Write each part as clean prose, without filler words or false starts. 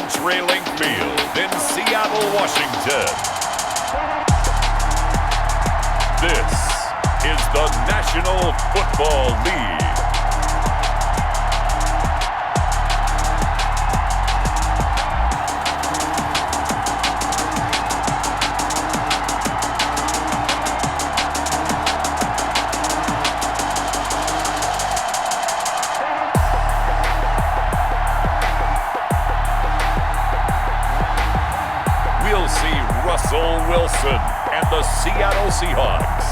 CenturyLink Field in Seattle, Washington. This is the National Football League. We'll see Russell Wilson and the Seattle Seahawks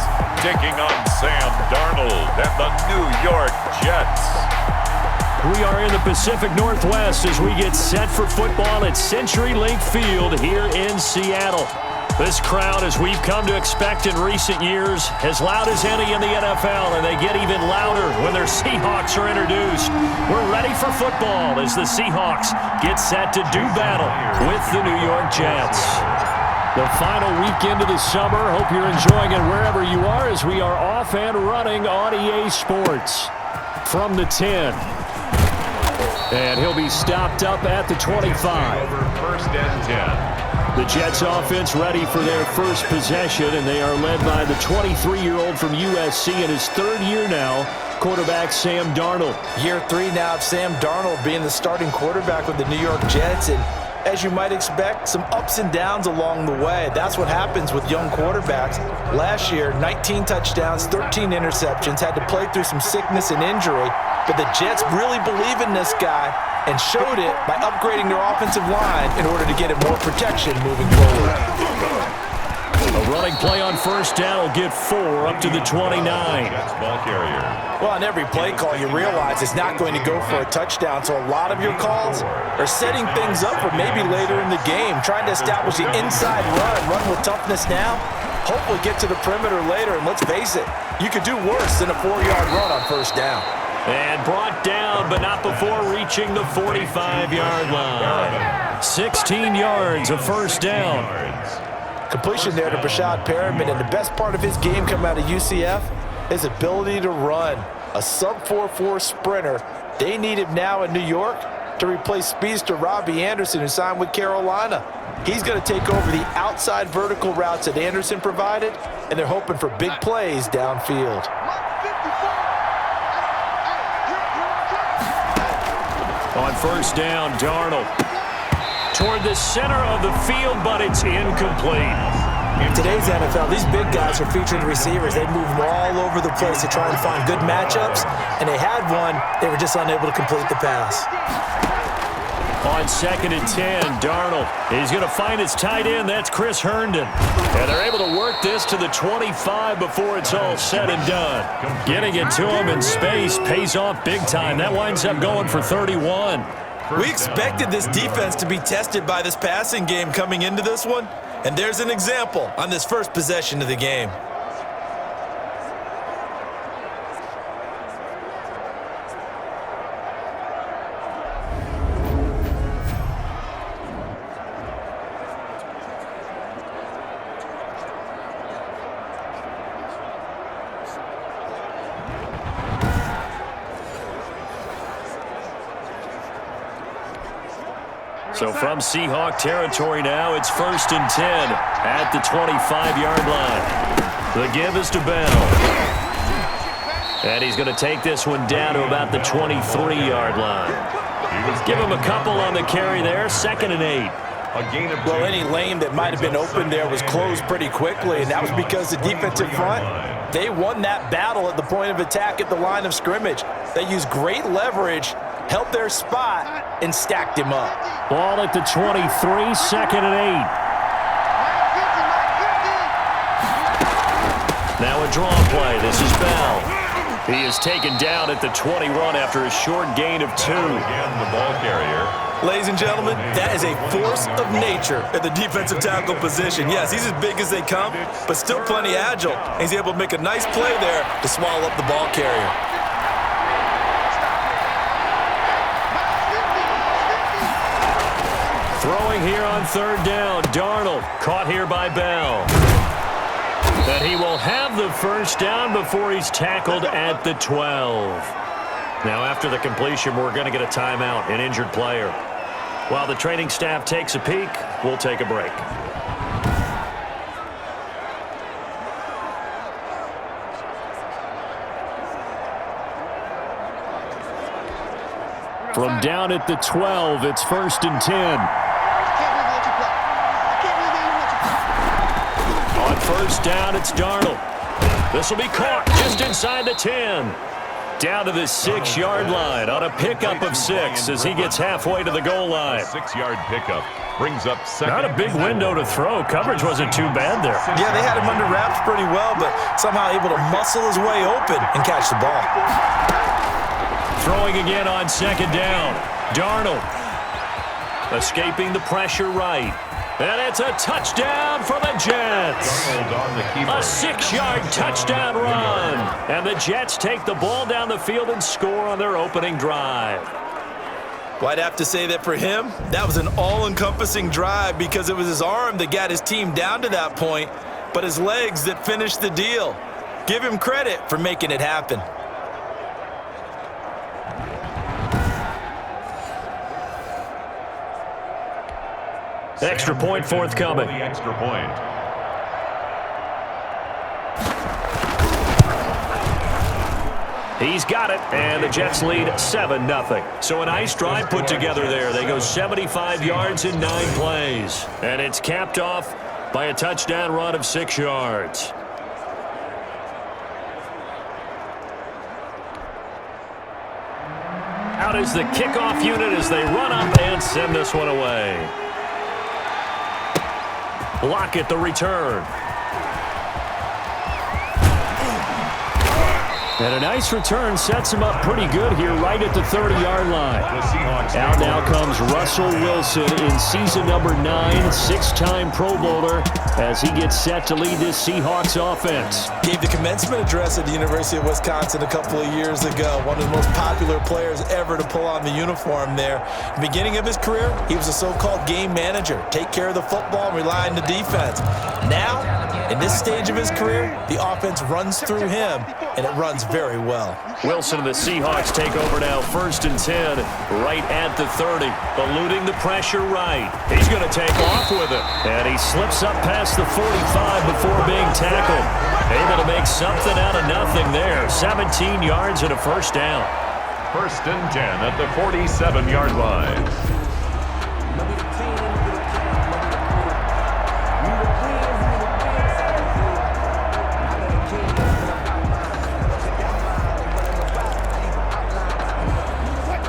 taking on Sam Darnold and the New York Jets. We are in the Pacific Northwest as we get set for football at CenturyLink Field here in Seattle. This crowd, as we've come to expect in recent years, as loud as any in the NFL, and they get even louder when their Seahawks are introduced. We're ready for football as the Seahawks get set to do battle with the New York Jets. The final weekend of the summer. Hope you're enjoying it wherever you are as we are off and running on EA Sports. From the 10. And he'll be stopped up at the 25. First and 10. The Jets offense ready for their first possession, and they are led by the 23-year-old from USC in his third year now, quarterback Sam Darnold. Year 3 now of Sam Darnold being the starting quarterback with the New York Jets, and as you might expect, some ups and downs along the way. That's what happens with young quarterbacks. Last year, 19 touchdowns, 13 interceptions, had to play through some sickness and injury, but the Jets really believe in this guy and showed it by upgrading their offensive line in order to get him more protection moving forward. A running play on first down will get 4 up to the 29. Ball carrier. Well, on every play call, you realize it's not going to go for a touchdown, so a lot of your calls are setting things up for maybe later in the game, trying to establish the inside run with toughness now, hopefully get to the perimeter later, and let's face it, you could do worse than a 4-yard run on first down. And brought down, but not before reaching the 45-yard line. 16 yards of first down. Completion there to Brashad Perriman, and the best part of his game coming out of UCF, his ability to run. A sub-4.4 sprinter. They need him now in New York to replace speedster Robbie Anderson, who signed with Carolina. He's going to take over the outside vertical routes that Anderson provided, and they're hoping for big plays downfield. On first down, Darnold toward the center of the field, but it's incomplete. In today's NFL, these big guys are featured receivers. They move all over the place to try and find good matchups, and they had one. They were just unable to complete the pass. On second and 10, Darnold. He's going to find his tight end. That's Chris Herndon. And they're able to work this to the 25 before it's all said and done. Getting it to him in space pays off big time. That winds up going for 31. We expected this defense to be tested by this passing game coming into this one, and there's an example on this first possession of the game. So from Seahawk territory now, it's first and 10 at the 25-yard line. The give is to Bell. And he's going to take this one down to about the 23-yard line. Give him a couple on the carry there, second and 8. Well, any lane that might have been open there was closed pretty quickly, and that was because the defensive front, they won that battle at the point of attack at the line of scrimmage. They used great leverage, held their spot, and stacked him up. Ball at the 23, second and 8. Now a draw play. This is Bell. He is taken down at the 21 after a short gain of 2. Again, the ball carrier. Ladies and gentlemen, that is a force of nature at the defensive tackle position. Yes, he's as big as they come, but still plenty agile. He's able to make a nice play there to swallow up the ball carrier. Throwing here on third down, Darnold caught here by Bell. And he will have the first down before he's tackled at the 12. Now after the completion, we're going to get a timeout, an injured player. While the training staff takes a peek, we'll take a break. From down at the 12, it's 1st and 10. On 1st down, it's Darnold. This will be caught just inside the 10. Down to the 6-yard line on a pickup of 6 as he gets halfway to the goal line. 6-yard pickup brings up second. Not a big window to throw. Coverage wasn't too bad there. Yeah, they had him under wraps pretty well, but somehow able to muscle his way open and catch the ball. Throwing again on 2nd down. Darnold escaping the pressure right. And it's a touchdown for the Jets. A 6-yard touchdown run. And the Jets take the ball down the field and score on their opening drive. Well, I'd have to say that for him, that was an all-encompassing drive because it was his arm that got his team down to that point, but his legs that finished the deal. Give him credit for making it happen. Extra point forthcoming. The extra point. He's got it, and the Jets lead 7-0. So a nice drive put together there. They go 75 yards in 9 plays. And it's capped off by a touchdown run of 6 yards. Out is the kickoff unit as they run up and send this one away. Lockett the return. And a nice return sets him up pretty good here right at the 30-yard line. Out now comes Russell Wilson in season number 9, 6-time Pro Bowler, as he gets set to lead this Seahawks offense. Gave the commencement address at the University of Wisconsin a couple of years ago. One of the most popular players ever to pull on the uniform there. At the beginning of his career, he was a so-called game manager. Take care of the football and rely on the defense. Now, in this stage of his career, the offense runs through him, and it runs very well. Wilson and the Seahawks take over now, 1st and 10, right at the 30. Eluding the pressure right. He's going to take off with it. And he slips up past the 45 before being tackled. Able to make something out of nothing there. 17 yards and a 1st down. 1st and 10 at the 47-yard line.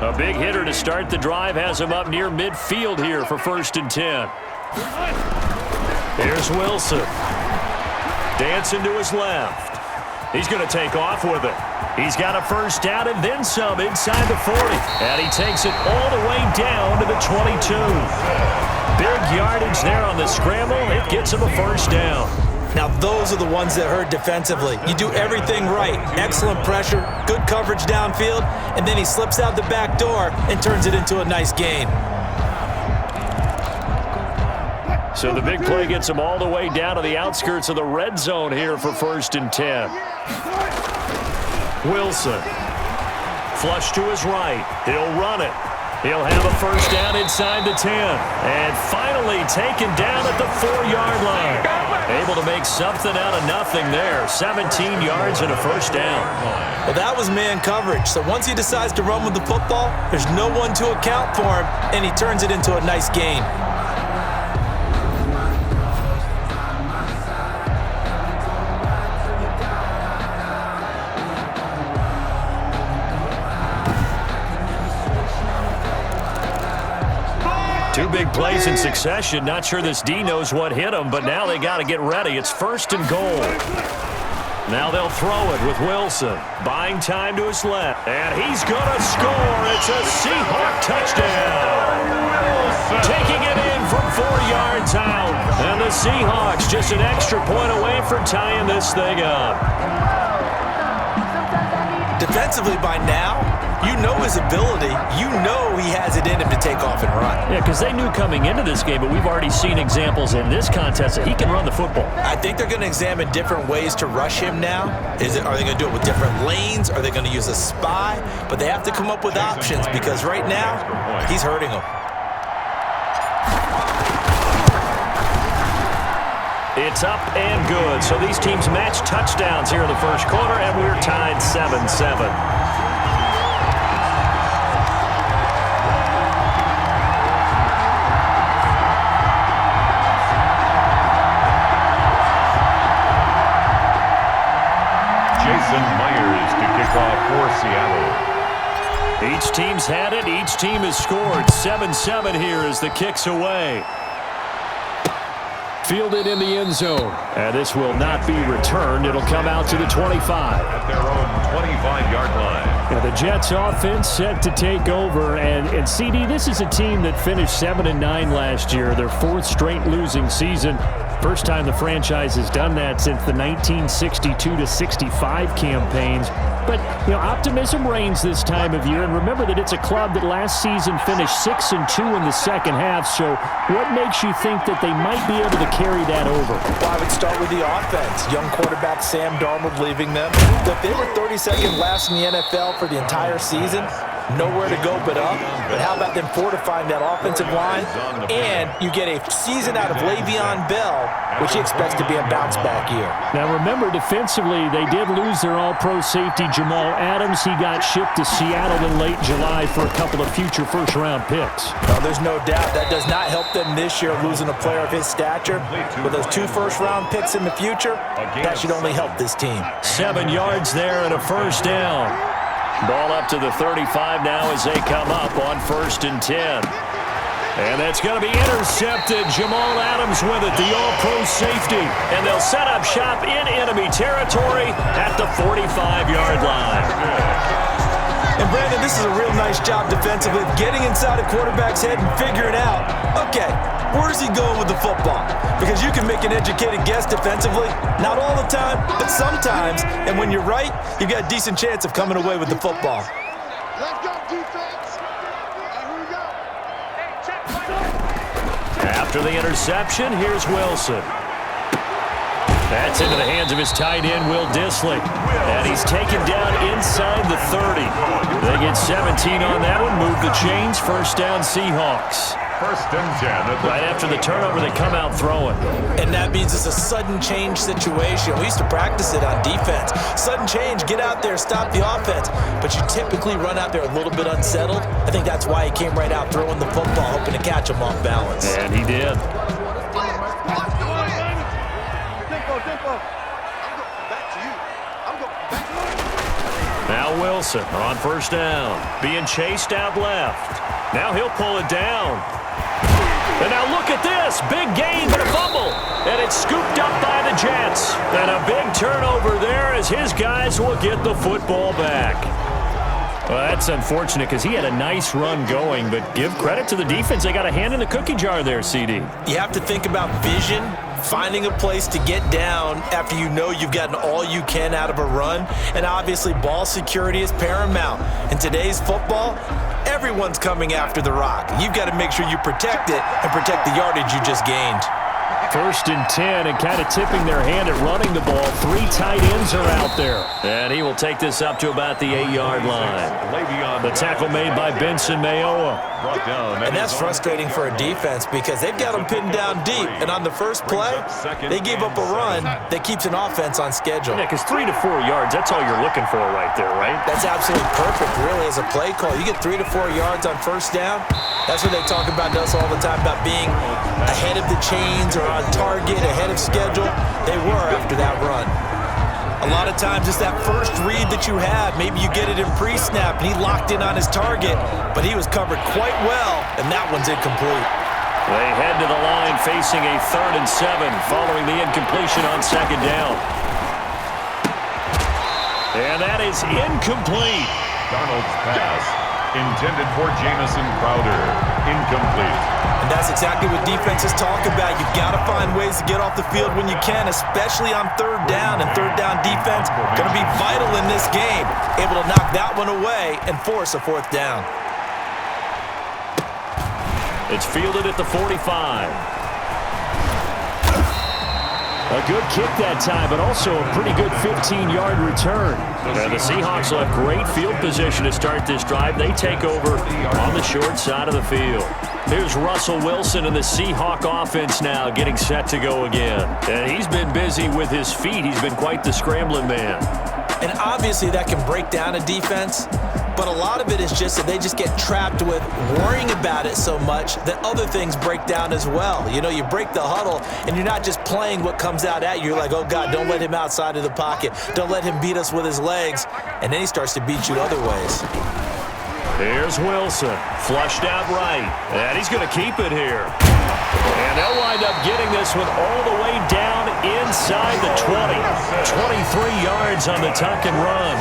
A big hitter to start the drive has him up near midfield here for 1st and 10. Here's Wilson. Dancing to his left. He's going to take off with it. He's got a 1st down and then some inside the 40. And he takes it all the way down to the 22. Big yardage there on the scramble. It gets him a 1st down. Now, those are the ones that hurt defensively. You do everything right. Excellent pressure, good coverage downfield, and then he slips out the back door and turns it into a nice gain. So the big play gets him all the way down to the outskirts of the red zone here for 1st and 10. Wilson. Flush to his right. He'll run it. He'll have a 1st down inside the 10. And finally taken down at the 4-yard line. Able to make something out of nothing there. 17 yards and a 1st down. Well, that was man coverage. So once he decides to run with the football, there's no one to account for him, and he turns it into a nice gain. Two big plays in succession. Not sure this D knows what hit him, but now they got to get ready. It's 1st and goal. Now they'll throw it with Wilson. Buying time to his left. And he's going to score. It's a Seahawk touchdown. Taking it in from 4 yards out. And the Seahawks just an extra point away from tying this thing up. Defensively by now, you know his ability. You know he has it in him to take off and run. Yeah, because they knew coming into this game, but we've already seen examples in this contest that he can run the football. I think they're going to examine different ways to rush him now. Are they going to do it with different lanes? Are they going to use a spy? But they have to come up with options because right now, he's hurting them. It's up and good. So these teams match touchdowns here in the first quarter, and we're tied 7-7. Jason Myers to kick off for Seattle. Each team's had it. Each team has scored. 7-7 here as the kick's away. Fielded in the end zone. And this will not be returned. It'll come out to the 25. At their own 25-yard line. Now the Jets offense set to take over. And CD, this is a team that finished 7-9 last year. Their fourth straight losing season. First time the franchise has done that since the 1962-65 campaigns. But, optimism reigns this time of year. And remember that it's a club that last season finished 6-2 in the second half. So what makes you think that they might be able to carry that over? Well, I would start with the offense. Young quarterback Sam Darnold leaving them. Look, they were 32nd last in the NFL for the entire season. Nowhere to go but up. But how about them fortifying that offensive line? And you get a season out of Le'Veon Bell, which he expects to be a bounce-back year. Now, remember, defensively, they did lose their all-pro safety, Jamal Adams. He got shipped to Seattle in late July for a couple of future first-round picks. Well, there's no doubt that does not help them this year, losing a player of his stature. With those 2 first-round picks in the future, that should only help this team. 7 yards there and a first down. Ball up to the 35 now as they come up on 1st and 10. And that's going to be intercepted. Jamal Adams with it, the all-pro safety. And they'll set up shop in enemy territory at the 45-yard line. And Brandon, this is a real nice job defensively, getting inside a quarterback's head and figuring out, okay, where's he going with the football? Because you can make an educated guess defensively, not all the time, but sometimes. And when you're right, you've got a decent chance of coming away with the football. Let's go, defense. Here we go. After the interception, here's Wilson. That's into the hands of his tight end, Will Dissly. And he's taken down inside the 30. They get 17 on that one, move the chains, first down Seahawks. 1st and 10. Right after the turnover, they come out throwing. And that means it's a sudden change situation. We used to practice it on defense. Sudden change, get out there, stop the offense. But you typically run out there a little bit unsettled. I think that's why he came right out throwing the football, hoping to catch him off balance. And he did. Now Wilson on 1st down, being chased out left. Now he'll pull it down. And now look at this. Big gain, but a fumble. And it's scooped up by the Jets. And a big turnover there as his guys will get the football back. Well, that's unfortunate because he had a nice run going, but give credit to the defense. They got a hand in the cookie jar there, CD. You have to think about vision, finding a place to get down after you know you've gotten all you can out of a run. And obviously, ball security is paramount. In today's football, everyone's coming after the rock. You've got to make sure you protect it and protect the yardage you just gained. 1st and 10, and kind of tipping their hand at running the ball. 3 tight ends are out there. And he will take this up to about the 8-yard line. The tackle made by Benson Mayowa. And that's frustrating for a defense because they've got them pinned down deep. And on the first play, they gave up a run that keeps an offense on schedule. Yeah, because 3 to 4 yards, that's all you're looking for right there, right? That's absolutely perfect, really, as a play call. You get 3 to 4 yards on 1st down. That's what they talk about to us all the time, about being ahead of the chains or on target, ahead of schedule. They were after that run. A lot of times it's that first read that you have. Maybe you get it in pre-snap, and he locked in on his target, but he was covered quite well, and that one's incomplete. They head to the line facing a 3rd and 7 following the incompletion on 2nd down. And that is incomplete. Darnold's pass, intended for Jamison Crowder, incomplete. And that's exactly what defenses talk about. You've got to find ways to get off the field when you can, especially on 3rd down. And 3rd down defense going to be vital in this game. Able to knock that one away and force a 4th down. It's fielded at the 45. A good kick that time, but also a pretty good 15-yard return. And the Seahawks will have great field position to start this drive. They take over on the short side of the field. Here's Russell Wilson and the Seahawk offense now getting set to go again. And he's been busy with his feet. He's been quite the scrambling man. And obviously that can break down a defense, but a lot of it is just that they just get trapped with worrying about it so much that other things break down as well. You know, you break the huddle, and you're not just playing what comes out at you. You're like, oh, God, don't let him outside of the pocket. Don't let him beat us with his legs. And then he starts to beat you other ways. Here's Wilson, flushed out right, and he's going to keep it here. And they'll wind up getting this one all the way down inside the 20. 23 yards on the tuck and run.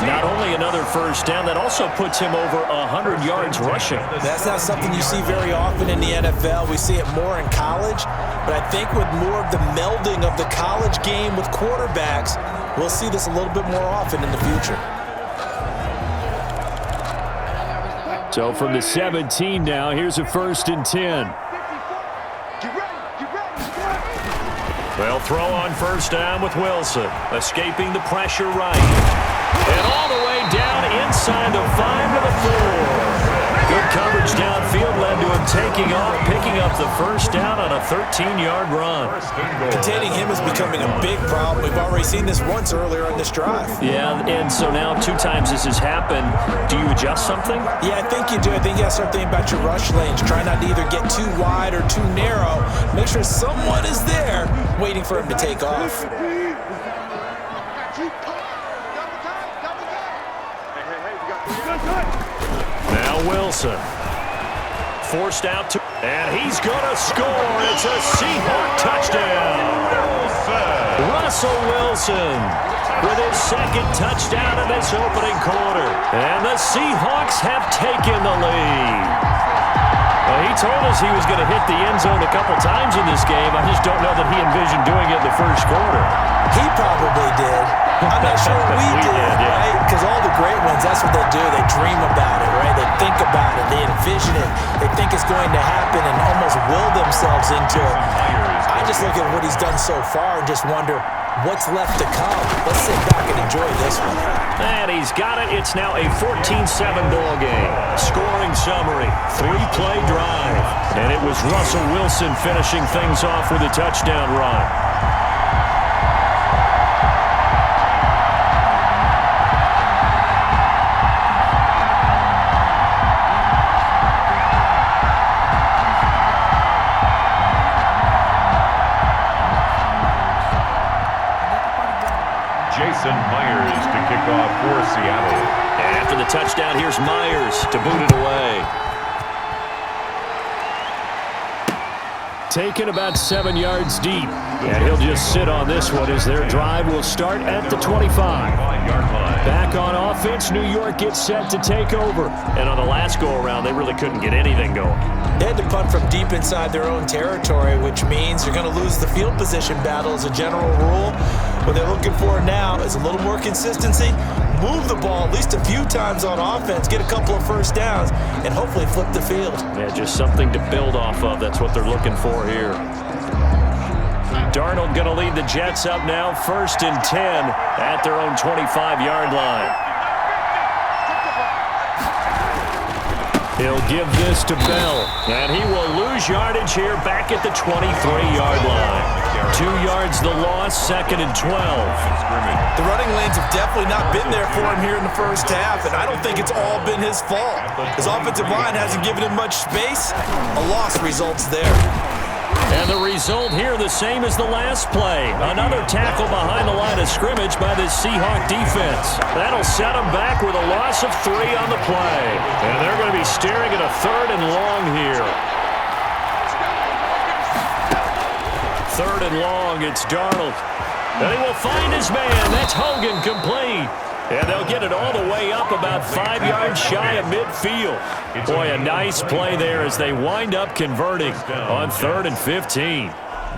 Not only another first down, that also puts him over 100 yards rushing. That's not something you see very often in the NFL. We see it more in college, but I think with more of the melding of the college game with quarterbacks, we'll see this a little bit more often in the future. So from the 17 now, here's a 1st and 10. They'll throw on first down with Wilson, escaping the pressure right. And all the way down inside the 5 to the 4. Good coverage downfield led to him taking off, picking up the first down on a 13-yard run. Containing him is becoming a big problem. We've already seen this once earlier in this drive. Yeah, and so now 2 times this has happened. Do you adjust something? Yeah, I think you do. I think you have something about your rush lanes. Try not to either get too wide or too narrow. Make sure someone is there waiting for him to take off. Now Wilson. Forced out to, and he's going to score. It's a Seahawk touchdown. Russell Wilson with his 2nd touchdown in this opening quarter. And the Seahawks have taken the lead. Well, he told us he was going to hit the end zone a couple times in this game. I just don't know that he envisioned doing it in the first quarter. He probably did. I'm not sure we did, right? Because all the great ones, that's what they do. They dream about it, right? They think about it. They envision it. They think it's going to happen and almost will themselves into it. I just look at what he's done so far and just wonder what's left to come. Let's sit back and enjoy this one. And he's got it. It's now a 14-7 ball game. Scoring summary, 3-play drive. And it was Russell Wilson finishing things off with a touchdown run. Myers to kick off for Seattle. And after the touchdown, here's Myers to boot it away. Taken about 7 yards deep. And he'll just sit on this one as their drive will start at the 25. Back on offense, New York gets set to take over. And on the last go-around, they really couldn't get anything going. They had to punt from deep inside their own territory, which means you're going to lose the field position battle as a general rule. What they're looking for now is a little more consistency, move the ball at least a few times on offense, get a couple of first downs, and hopefully flip the field. Yeah, just something to build off of. That's what they're looking for here. Darnold going to lead the Jets up now, 1st and 10 at their own 25-yard line. He'll give this to Bell, and he will lose yardage here back at the 23-yard line. 2 yards the loss, 2nd and 12. The running lanes have definitely not been there for him here in the first half, and I don't think it's all been his fault. His offensive line hasn't given him much space. A loss results there. And the result here the same as the last play. Another tackle behind the line of scrimmage by the Seahawk defense. That'll set them back with a loss of 3 on the play. And they're going to be staring at a 3rd and long here. 3rd and long, it's Darnold. And he will find his man. That's Hogan complete. And they'll get it all the way up about 5 yards shy of midfield. Boy, a nice play there as they wind up converting on 3rd and 15.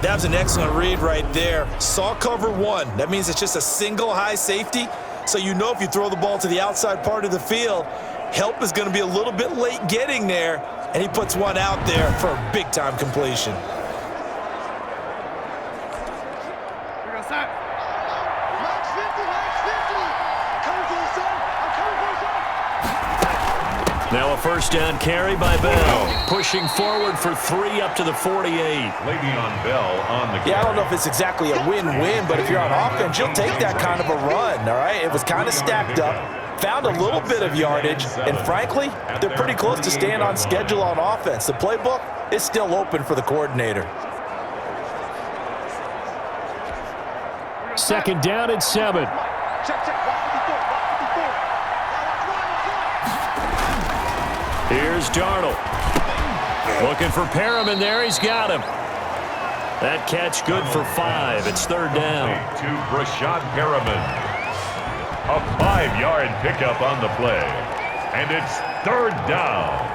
That was an excellent read right there. Saw cover 1. That means it's just a single high safety. So you know if you throw the ball to the outside part of the field, help is going to be a little bit late getting there. And he puts one out there for a big-time completion. Max 50, Max 50. Coming to the sun. I'm coming for the sun. Now a first down carry by Bell. Pushing forward for 3 up to the 48. Le'Veon Bell on the Yeah, I don't know if it's exactly a win-win, but if you're on offense, you'll take that kind of a run, all right? It was kind of stacked up, found a little bit of yardage, and frankly, they're pretty close to staying on schedule on offense. The playbook is still open for the coordinator. Second down and 7. Check. 154. Here's Darnold. Looking for Perriman there. He's got him. That catch good for 5. It's third down. to Brashad Perriman. A 5-yard pickup on the play. And it's third down.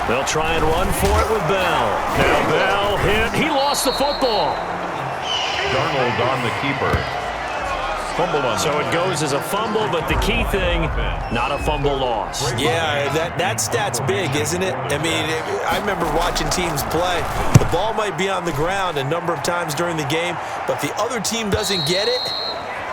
They'll try and run for it with Bell. Now Bell hit. He lost the football. Darnold on the keeper. Fumble on. So it goes as a fumble, but the key thing, not a fumble loss. Yeah, that stat's big, isn't it? I mean, I remember watching teams play. The ball might be on the ground a number of times during the game, but if the other team doesn't get it,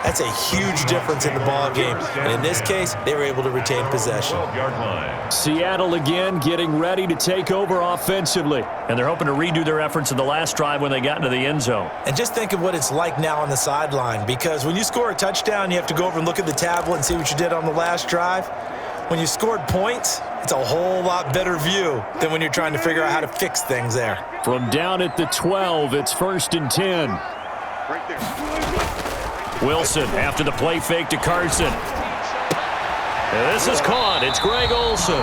that's a huge difference in the ball game. And in this case, they were able to retain possession. 12-yard line. Seattle again getting ready to take over offensively. And they're hoping to redo their efforts in the last drive when they got into the end zone. And just think of what it's like now on the sideline, because when you score a touchdown, you have to go over and look at the tablet and see what you did on the last drive. When you scored points, it's a whole lot better view than when you're trying to figure out how to fix things there. From down at the 12, it's 1st and 10. Right there. Wilson after the play fake to Carson. And this is caught. It's Greg Olsen.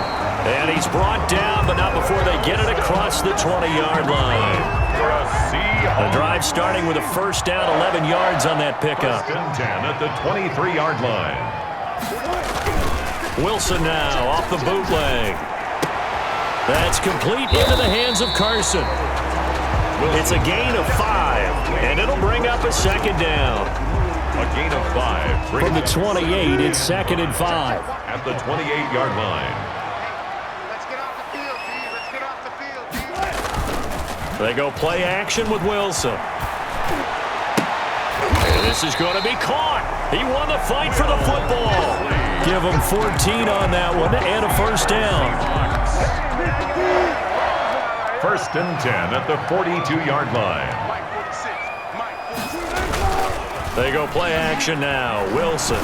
And he's brought down, but not before they get it across the 20-yard line. The drive starting with a first down, 11 yards on that pickup. 1st and 10 at the 23-yard line. Wilson now off the bootleg. That's complete into the hands of Carson. It's a gain of 5, and it'll bring up a second down. A gain of 5. From the 28, it's 2nd and 5. At the 28-yard line. Let's get off the field, D. Let's get off the field, D. They go play action with Wilson. And this is going to be caught. He won the fight for the football. Give him 14 on that one and a first down. 1st and 10 at the 42-yard line. Mike 46. Mike 46. They go play action now. Wilson.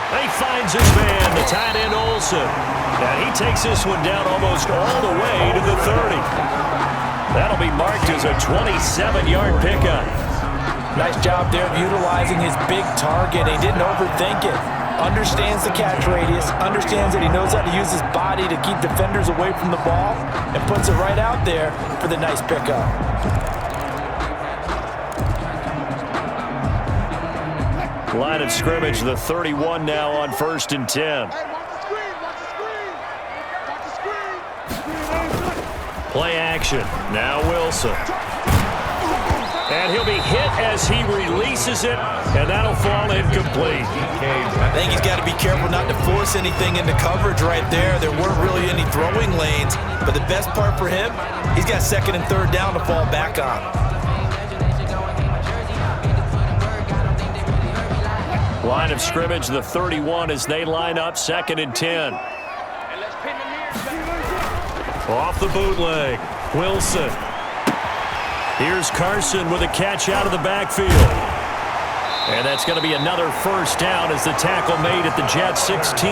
He finds his man, the tight end Olsen. And he takes this one down almost all the way to the 30. That'll be marked as a 27-yard pickup. Nice job there of utilizing his big target. He didn't overthink it. Understands the catch radius, understands that he knows how to use his body to keep defenders away from the ball, and puts it right out there for the nice pickup. Line of scrimmage, the 31 now on 1st and 10. Hey, watch the screen. Watch the screen. Watch the screen. Play action. Now Wilson. And he'll be hit as he releases it, and that'll fall incomplete. I think he's got to be careful not to force anything into coverage right there. There weren't really any throwing lanes, but the best part for him, he's got 2nd and 3rd down to fall back on. Line of scrimmage, the 31 as they line up, 2nd and 10. Off the bootleg, Wilson. Here's Carson with a catch out of the backfield. And that's going to be another first down as the tackle made at the Jets 16.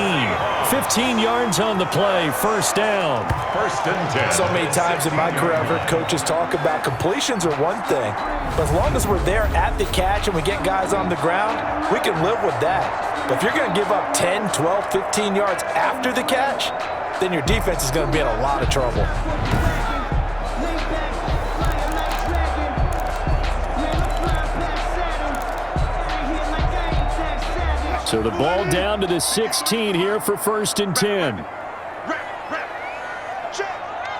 15 yards on the play, first down. 1st and 10. So many times in my career, I've heard coaches talk about completions are one thing, but as long as we're there at the catch and we get guys on the ground, we can live with that. But if you're going to give up 10, 12, 15 yards after the catch, then your defense is going to be in a lot of trouble. So the ball down to the 16 here for 1st and 10. Check.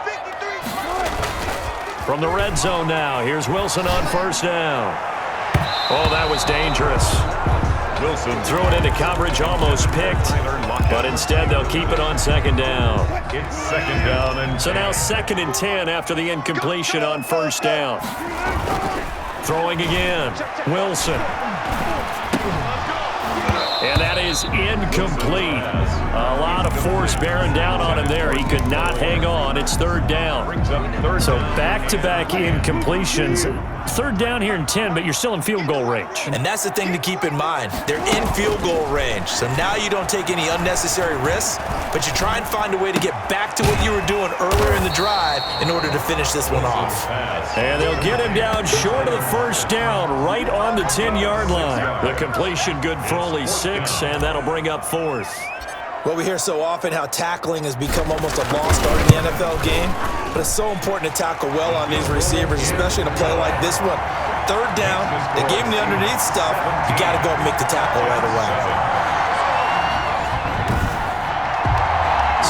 53. From the red zone now, here's Wilson on first down. Oh, that was dangerous. Wilson threw it into coverage, almost picked, but instead they'll keep it on second down. It's second down and So now 2nd and 10 after the incompletion on first down. Throwing again, Wilson. And that is incomplete. A lot of force bearing down on him there. He could not hang on. It's 3rd down. So back-to-back incompletions. 3rd down here and 10, but you're still in field goal range. And that's the thing to keep in mind. They're in field goal range. So now you don't take any unnecessary risks, but you try and find a way to get back to what you were doing earlier in the drive in order to finish this one off. And they'll get him down short of the first down, right on the 10-yard line. The completion good for only 6, and that'll bring up 4th. Well, we hear so often how tackling has become almost a lost art in the NFL game, but it's so important to tackle well on these receivers, especially in a play like this one. 3rd down, they gave him the underneath stuff. You got to go and make the tackle right away.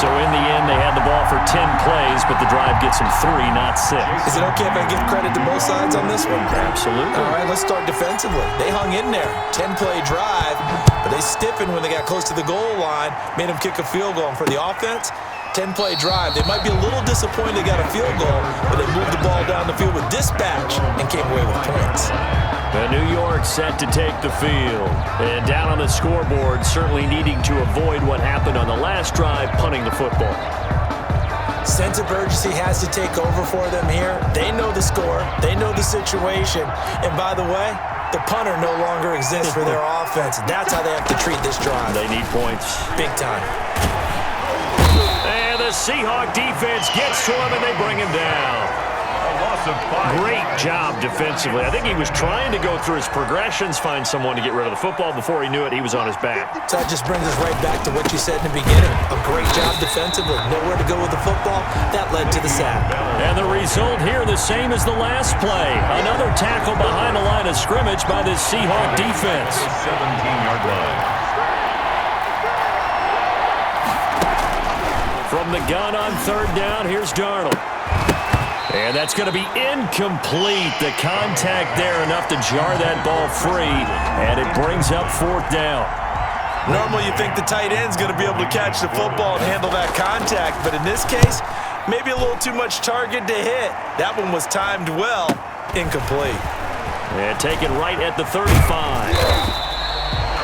So in the end, they had the ball for 10 plays, but the drive gets them 3, not 6. Is it okay if I give credit to both sides on this one? Absolutely. All right, let's start defensively. They hung in there. 10-play drive, but they stiffened when they got close to the goal line, made them kick a field goal. And for the offense, 10-play drive. They might be a little disappointed they got a field goal, but they moved the ball down the field with dispatch and came away with points. The New York set to take the field. And down on the scoreboard, certainly needing to avoid what happened on the last drive, punting the football. Sense of urgency has to take over for them here. They know the score. They know the situation. And by the way, the punter no longer exists for their offense. That's how they have to treat this drive. They need points. Big time. And the Seahawks defense gets to him, and they bring him down. Great job defensively. I think he was trying to go through his progressions, find someone to get rid of the football. Before he knew it, he was on his back. So that just brings us right back to what you said in the beginning. A great job defensively. Nowhere to go with the football. That led to the sack. And the result here, the same as the last play. Another tackle behind the line of scrimmage by this Seahawk defense. 17-yard line. From the gun on 3rd down, here's Darnold. And that's going to be incomplete. The contact there enough to jar that ball free, and it brings up 4th down. Normally you think the tight end's going to be able to catch the football and handle that contact, but in this case, maybe a little too much target to hit. That one was timed well. Incomplete. And taken right at the 35.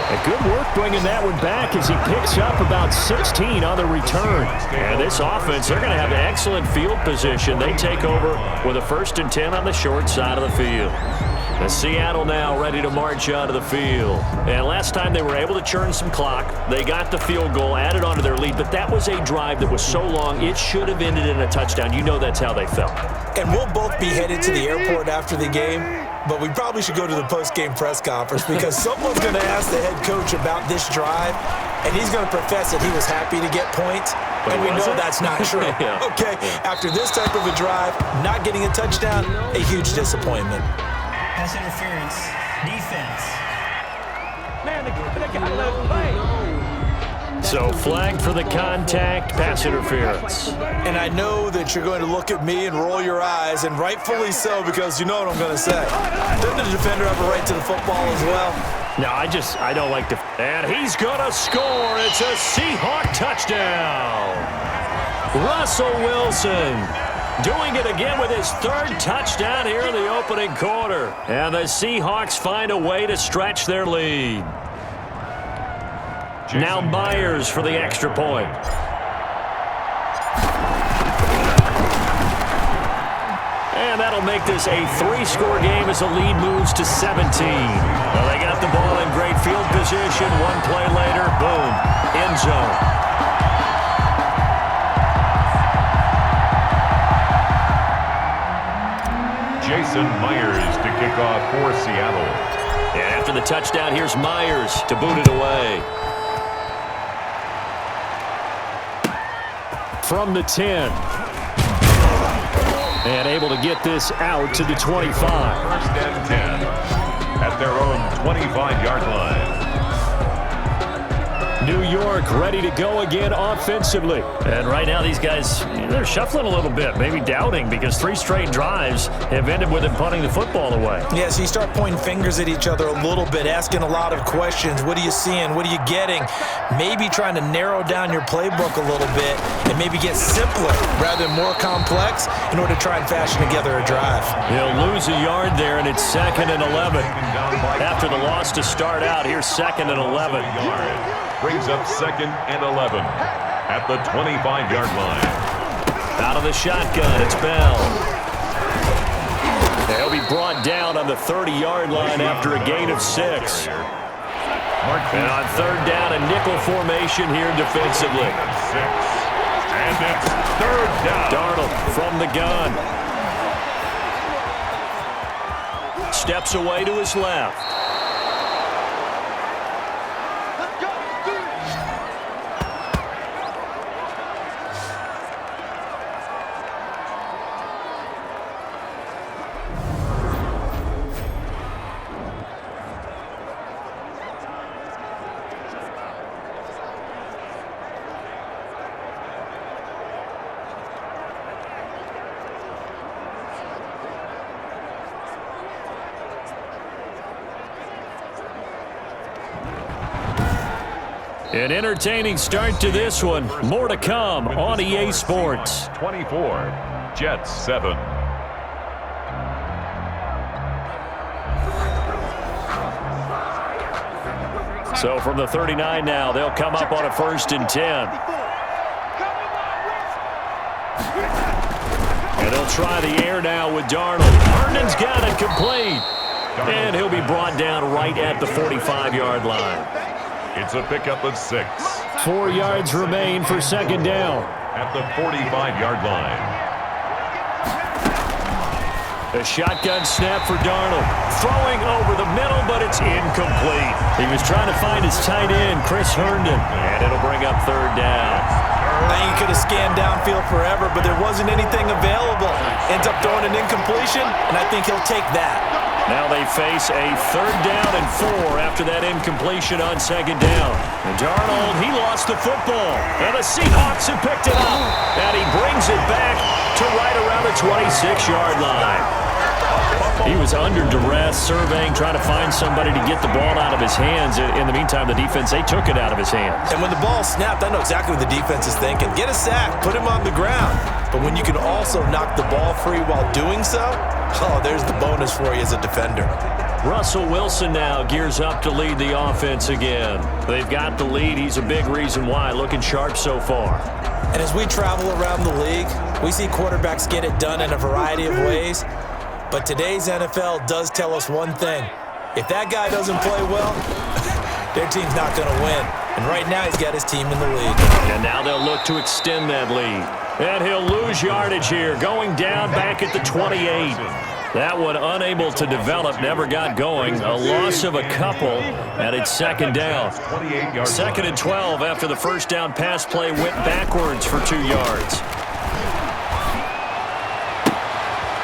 And good work bringing that one back as he picks up about 16 on the return. And this offense, they're going to have excellent field position. They take over with a 1st and 10 on the short side of the field. And Seattle now ready to march out of the field. And last time they were able to churn some clock. They got the field goal, added onto their lead, but that was a drive that was so long, it should have ended in a touchdown. You know that's how they felt. And we'll both be headed to the airport after the game, but we probably should go to the post-game press conference because someone's going to ask the head coach about this drive, and he's going to profess that he was happy to get points, and we know that's not true. Yeah. Okay, after this type of a drive, not getting a touchdown, a huge disappointment. Pass interference. Defense. Man, they got to let him play. So flag for the contact, pass interference. And I know that you're going to look at me and roll your eyes, and rightfully so, because you know what I'm going to say. Doesn't the defender have a right to the football as well? No, I don't like to. And he's going to score. It's a Seahawk touchdown. Russell Wilson doing it again with his 3rd touchdown here in the opening quarter. And the Seahawks find a way to stretch their lead. Now Myers for the extra point. And that'll make this a 3-score game as the lead moves to 17. Well, they got the ball in great field position. One play later, boom, end zone. Jason Myers to kick off for Seattle. And after the touchdown, here's Myers to boot it away. From the 10. And able to get this out to the 25. 1st and 10 at their own 25-yard line. New York ready to go again offensively. And right now these guys, they're shuffling a little bit, maybe doubting, because 3 straight drives have ended with them punting the football away. Yeah, so you start pointing fingers at each other a little bit, asking a lot of questions. What are you seeing? What are you getting? Maybe trying to narrow down your playbook a little bit and maybe get simpler rather than more complex in order to try and fashion together a drive. He'll lose a yard there, and it's 2nd and 11. After the loss to start out, here's 2nd and 11. Brings up 2nd and 11 at the 25-yard line. Out of the shotgun, it's Bell. He'll be brought down on the 30-yard line after a gain of 6. And on 3rd down, a nickel formation here defensively. And it's 3rd down. Darnold from the gun. Steps away to his left. An entertaining start to this one. More to come on EA Sports. 24, Jets 7. So from the 39 now, they'll come up on a 1st and 10. And they'll try the air now with Darnold. Herndon's got it complete. And he'll be brought down right at the 45-yard line. It's a pickup of 6. 4 yards remain for 2nd down. At the 45-yard line. A shotgun snap for Darnold. Throwing over the middle, but it's incomplete. He was trying to find his tight end, Chris Herndon. And it'll bring up 3rd down. I think he could have scanned downfield forever, but there wasn't anything available. Ends up throwing an incompletion, and I think he'll take that. Now they face a 3rd down and 4 after that incompletion on 2nd down. And Darnold, he lost the football. And the Seahawks have picked it up. And he brings it back to right around the 26-yard line. He was under duress, surveying, trying to find somebody to get the ball out of his hands. In the meantime, the defense, they took it out of his hands. And when the ball snapped, I know exactly what the defense is thinking. Get a sack, put him on the ground. But when you can also knock the ball free while doing so, oh, there's the bonus for you as a defender. Russell Wilson now gears up to lead the offense again. They've got the lead. He's a big reason why. Looking sharp so far. And as we travel around the league, we see quarterbacks get it done in a variety of ways. But today's NFL does tell us one thing. If that guy doesn't play well, their team's not going to win. And right now he's got his team in the lead. And now they'll look to extend that lead. And he'll lose yardage here, going down back at the 28. That one unable to develop, never got going. A loss of a couple, and it's 2nd down. 2nd and 12 after the 1st down pass play went backwards for 2 yards.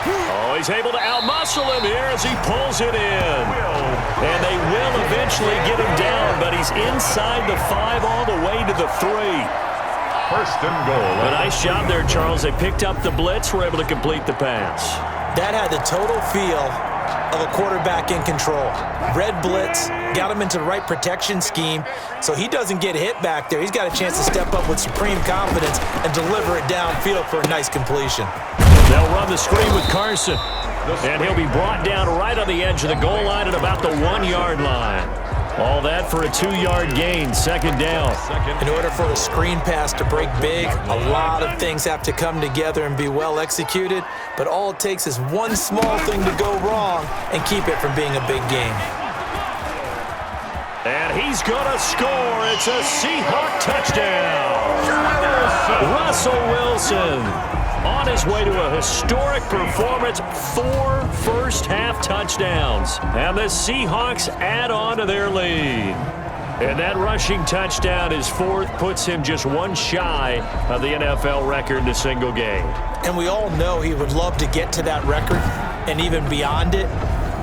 Oh, he's able to outmuscle him here as he pulls it in. And they will eventually get him down, but he's inside the 5 all the way to the 3. 1st and goal. A nice job there, Charles. They picked up the blitz, were able to complete the pass. That had the total feel of a quarterback in control. Red blitz, got him into the right protection scheme, so he doesn't get hit back there. He's got a chance to step up with supreme confidence and deliver it downfield for a nice completion. They'll run the screen with Carson, and he'll be brought down right on the edge of the goal line at about the 1-yard line. All that for a 2-yard gain, 2nd down. In order for a screen pass to break big, a lot of things have to come together and be well executed, but all it takes is one small thing to go wrong and keep it from being a big game. And he's going to score. It's a Seahawk touchdown. Russell Wilson on his way to a historic performance, 4 first-half touchdowns. And the Seahawks add on to their lead. And that rushing touchdown, his 4th, puts him just 1 shy of the NFL record in a single game. And we all know he would love to get to that record and even beyond it.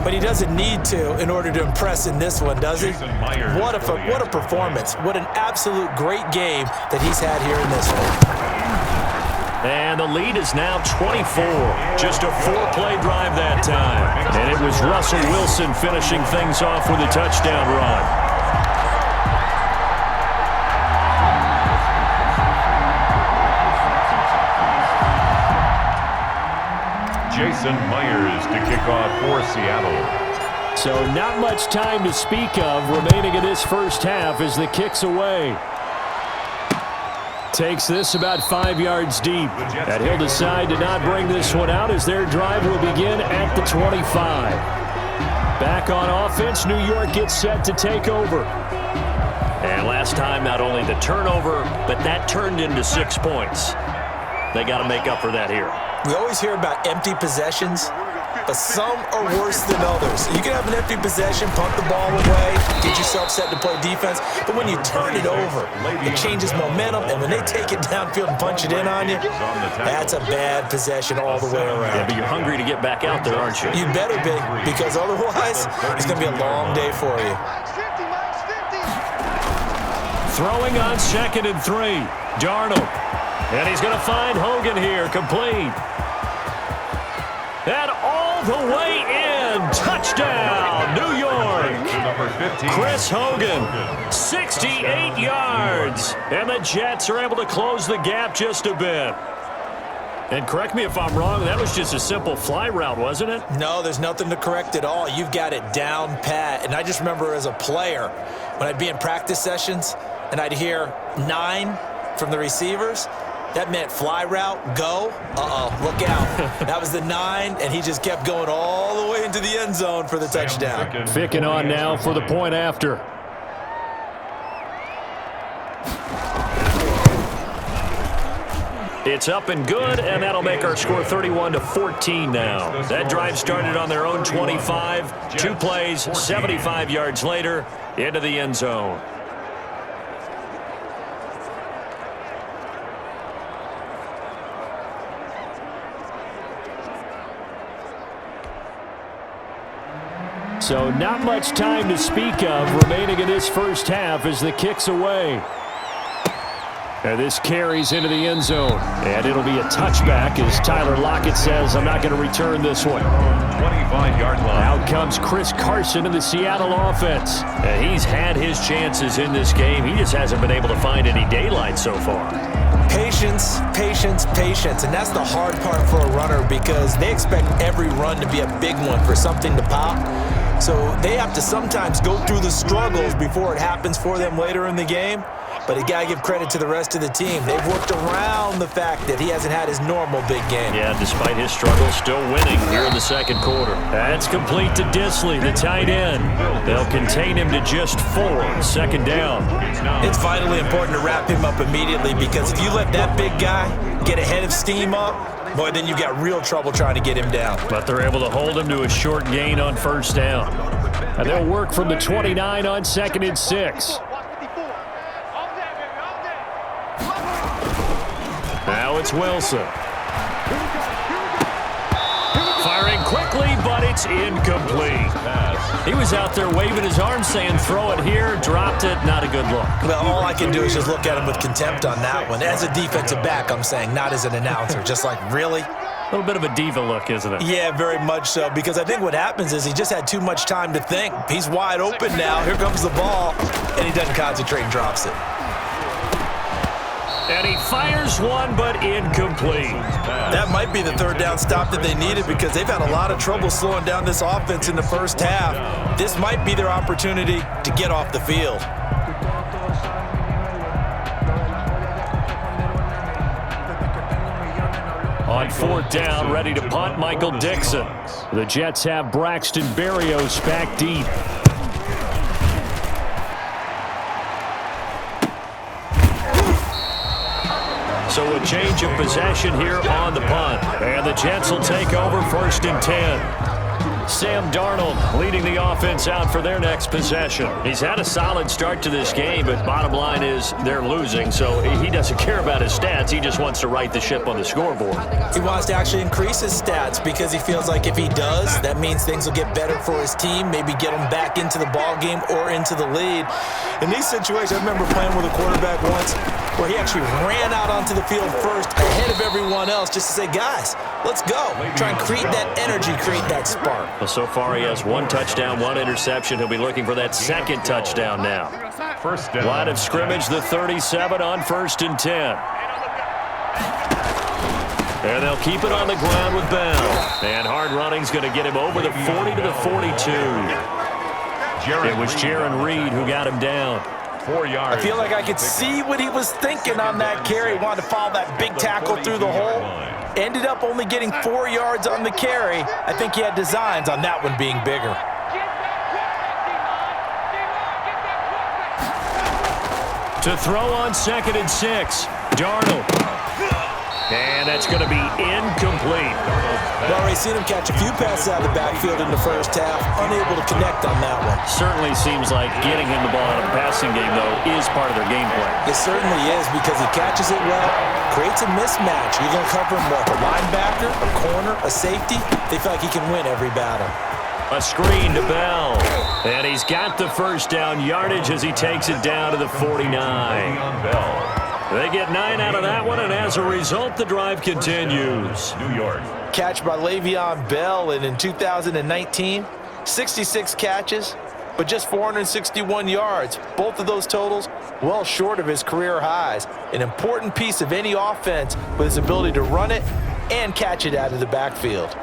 but he doesn't need to in order to impress in this one, does he? What a performance. What an absolute great game that he's had here in this one. And the lead is now 24. Just a 4-play drive that time. And it was Russell Wilson finishing things off with a touchdown run. Jason Myers to kick off for Seattle. So not much time to speak of remaining in this first half as the kick's away. Takes this about 5 yards deep. And he'll decide to not bring this one out as their drive will begin at the 25. Back on offense, New York gets set to take over. And last time, not only the turnover, but that turned into 6 points. They got to make up for that here. We always hear about empty possessions, but some are worse than others. You can have an empty possession, punt the ball away, get yourself set to play defense, but when you turn it over, it changes momentum, and when they take it downfield and punch it in on you, that's a bad possession all the way around. Yeah, but you're hungry to get back out there, aren't you? You better be, because otherwise, it's going to be a long day for you. Throwing on 2nd and 3. Darnold. And he's going to find Hogan here, complete. And all the way in. Touchdown, New York. Chris Hogan, 68 yards. And the Jets are able to close the gap just a bit. And correct me if I'm wrong, that was just a simple fly route, wasn't it? No, there's nothing to correct at all. You've got it down pat. And I just remember as a player, when I'd be in practice sessions and I'd hear 9 from the receivers, that meant fly route, go. Look out. That was the 9, and he just kept going all the way into the end zone for the touchdown. Ficking on now for the point after. It's up and good, and that'll make our score 31-14 now. That drive started on their own 25. 2 plays, 75 yards later, into the end zone. So not much time to speak of remaining in this first half as the kick's away. And this carries into the end zone. And it'll be a touchback as Tyler Lockett says, I'm not going to return this one. 25-yard line. Out comes Chris Carson in the Seattle offense. And he's had his chances in this game. He just hasn't been able to find any daylight so far. Patience, patience, patience. And that's the hard part for a runner because they expect every run to be a big one for something to pop. So they have to sometimes go through the struggles before it happens for them later in the game. But you got to give credit to the rest of the team. They've worked around the fact that he hasn't had his normal big game. Yeah, despite his struggles, still winning here in the second quarter. That's complete to Disley, the tight end. They'll contain him to just 4. Second down. It's vitally important to wrap him up immediately because if you let that big guy get ahead of steam up, boy, then you've got real trouble trying to get him down. But they're able to hold him to a short gain on first down. And they'll work from the 29 on 2nd and 6. Now it's Wilson. Firing quickly, but it's incomplete. He was out there waving his arm saying, throw it here, dropped it, not a good look. Well, all I can do is just look at him with contempt on that one. As a defensive back, I'm saying, not as an announcer. Just like, really? A little bit of a diva look, isn't it? Yeah, very much so, because I think what happens is he just had too much time to think. He's wide open now. Here comes the ball, and he doesn't concentrate and drops it. And he fires one, but incomplete. That might be the third down stop that they needed because they've had a lot of trouble slowing down this offense in the first half. This might be their opportunity to get off the field. On 4th down, ready to punt, Michael Dixon. The Jets have Braxton Berrios back deep. So a change of possession here on the punt. And the Jets will take over 1st and 10. Sam Darnold leading the offense out for their next possession. He's had a solid start to this game, but bottom line is they're losing, so he doesn't care about his stats. He just wants to right the ship on the scoreboard. He wants to actually increase his stats because he feels like if he does, that means things will get better for his team, maybe get him back into the ball game or into the lead. In these situations, I remember playing with a quarterback once where he actually ran out onto the field first ahead of everyone else just to say, guys, let's go. Try and create that energy, create that spark. Well, so far he has 1 touchdown, 1 interception. He'll be looking for that second touchdown now. First down. Line of scrimmage, the 37 on 1st and 10. And they'll keep it on the ground with Bell. And hard running's going to get him over the 40 to the 42. It was Jaron Reed who got him down. 4 yards. I feel like I could see what he was thinking on that carry. He wanted to follow that big tackle through the hole. Ended up only getting 4 yards on the carry. I think he had designs on that one being bigger. To throw on 2nd and 6, Darnold. And that's going to be incomplete. We've already seen him catch a few passes out of the backfield in the first half, unable to connect on that one. Certainly seems like getting him the ball out of the passing game, though, is part of their game plan. It certainly is because he catches it well, creates a mismatch. You're going to cover him with a linebacker, a corner, a safety. They feel like he can win every battle. A screen to Bell. And he's got the first down yardage as he takes it down to the 49. They get 9 out of that one, and as a result, the drive continues. New York. Catch by Le'Veon Bell, and in 2019, 66 catches, but just 461 yards. Both of those totals well short of his career highs. An important piece of any offense with his ability to run it and catch it out of the backfield.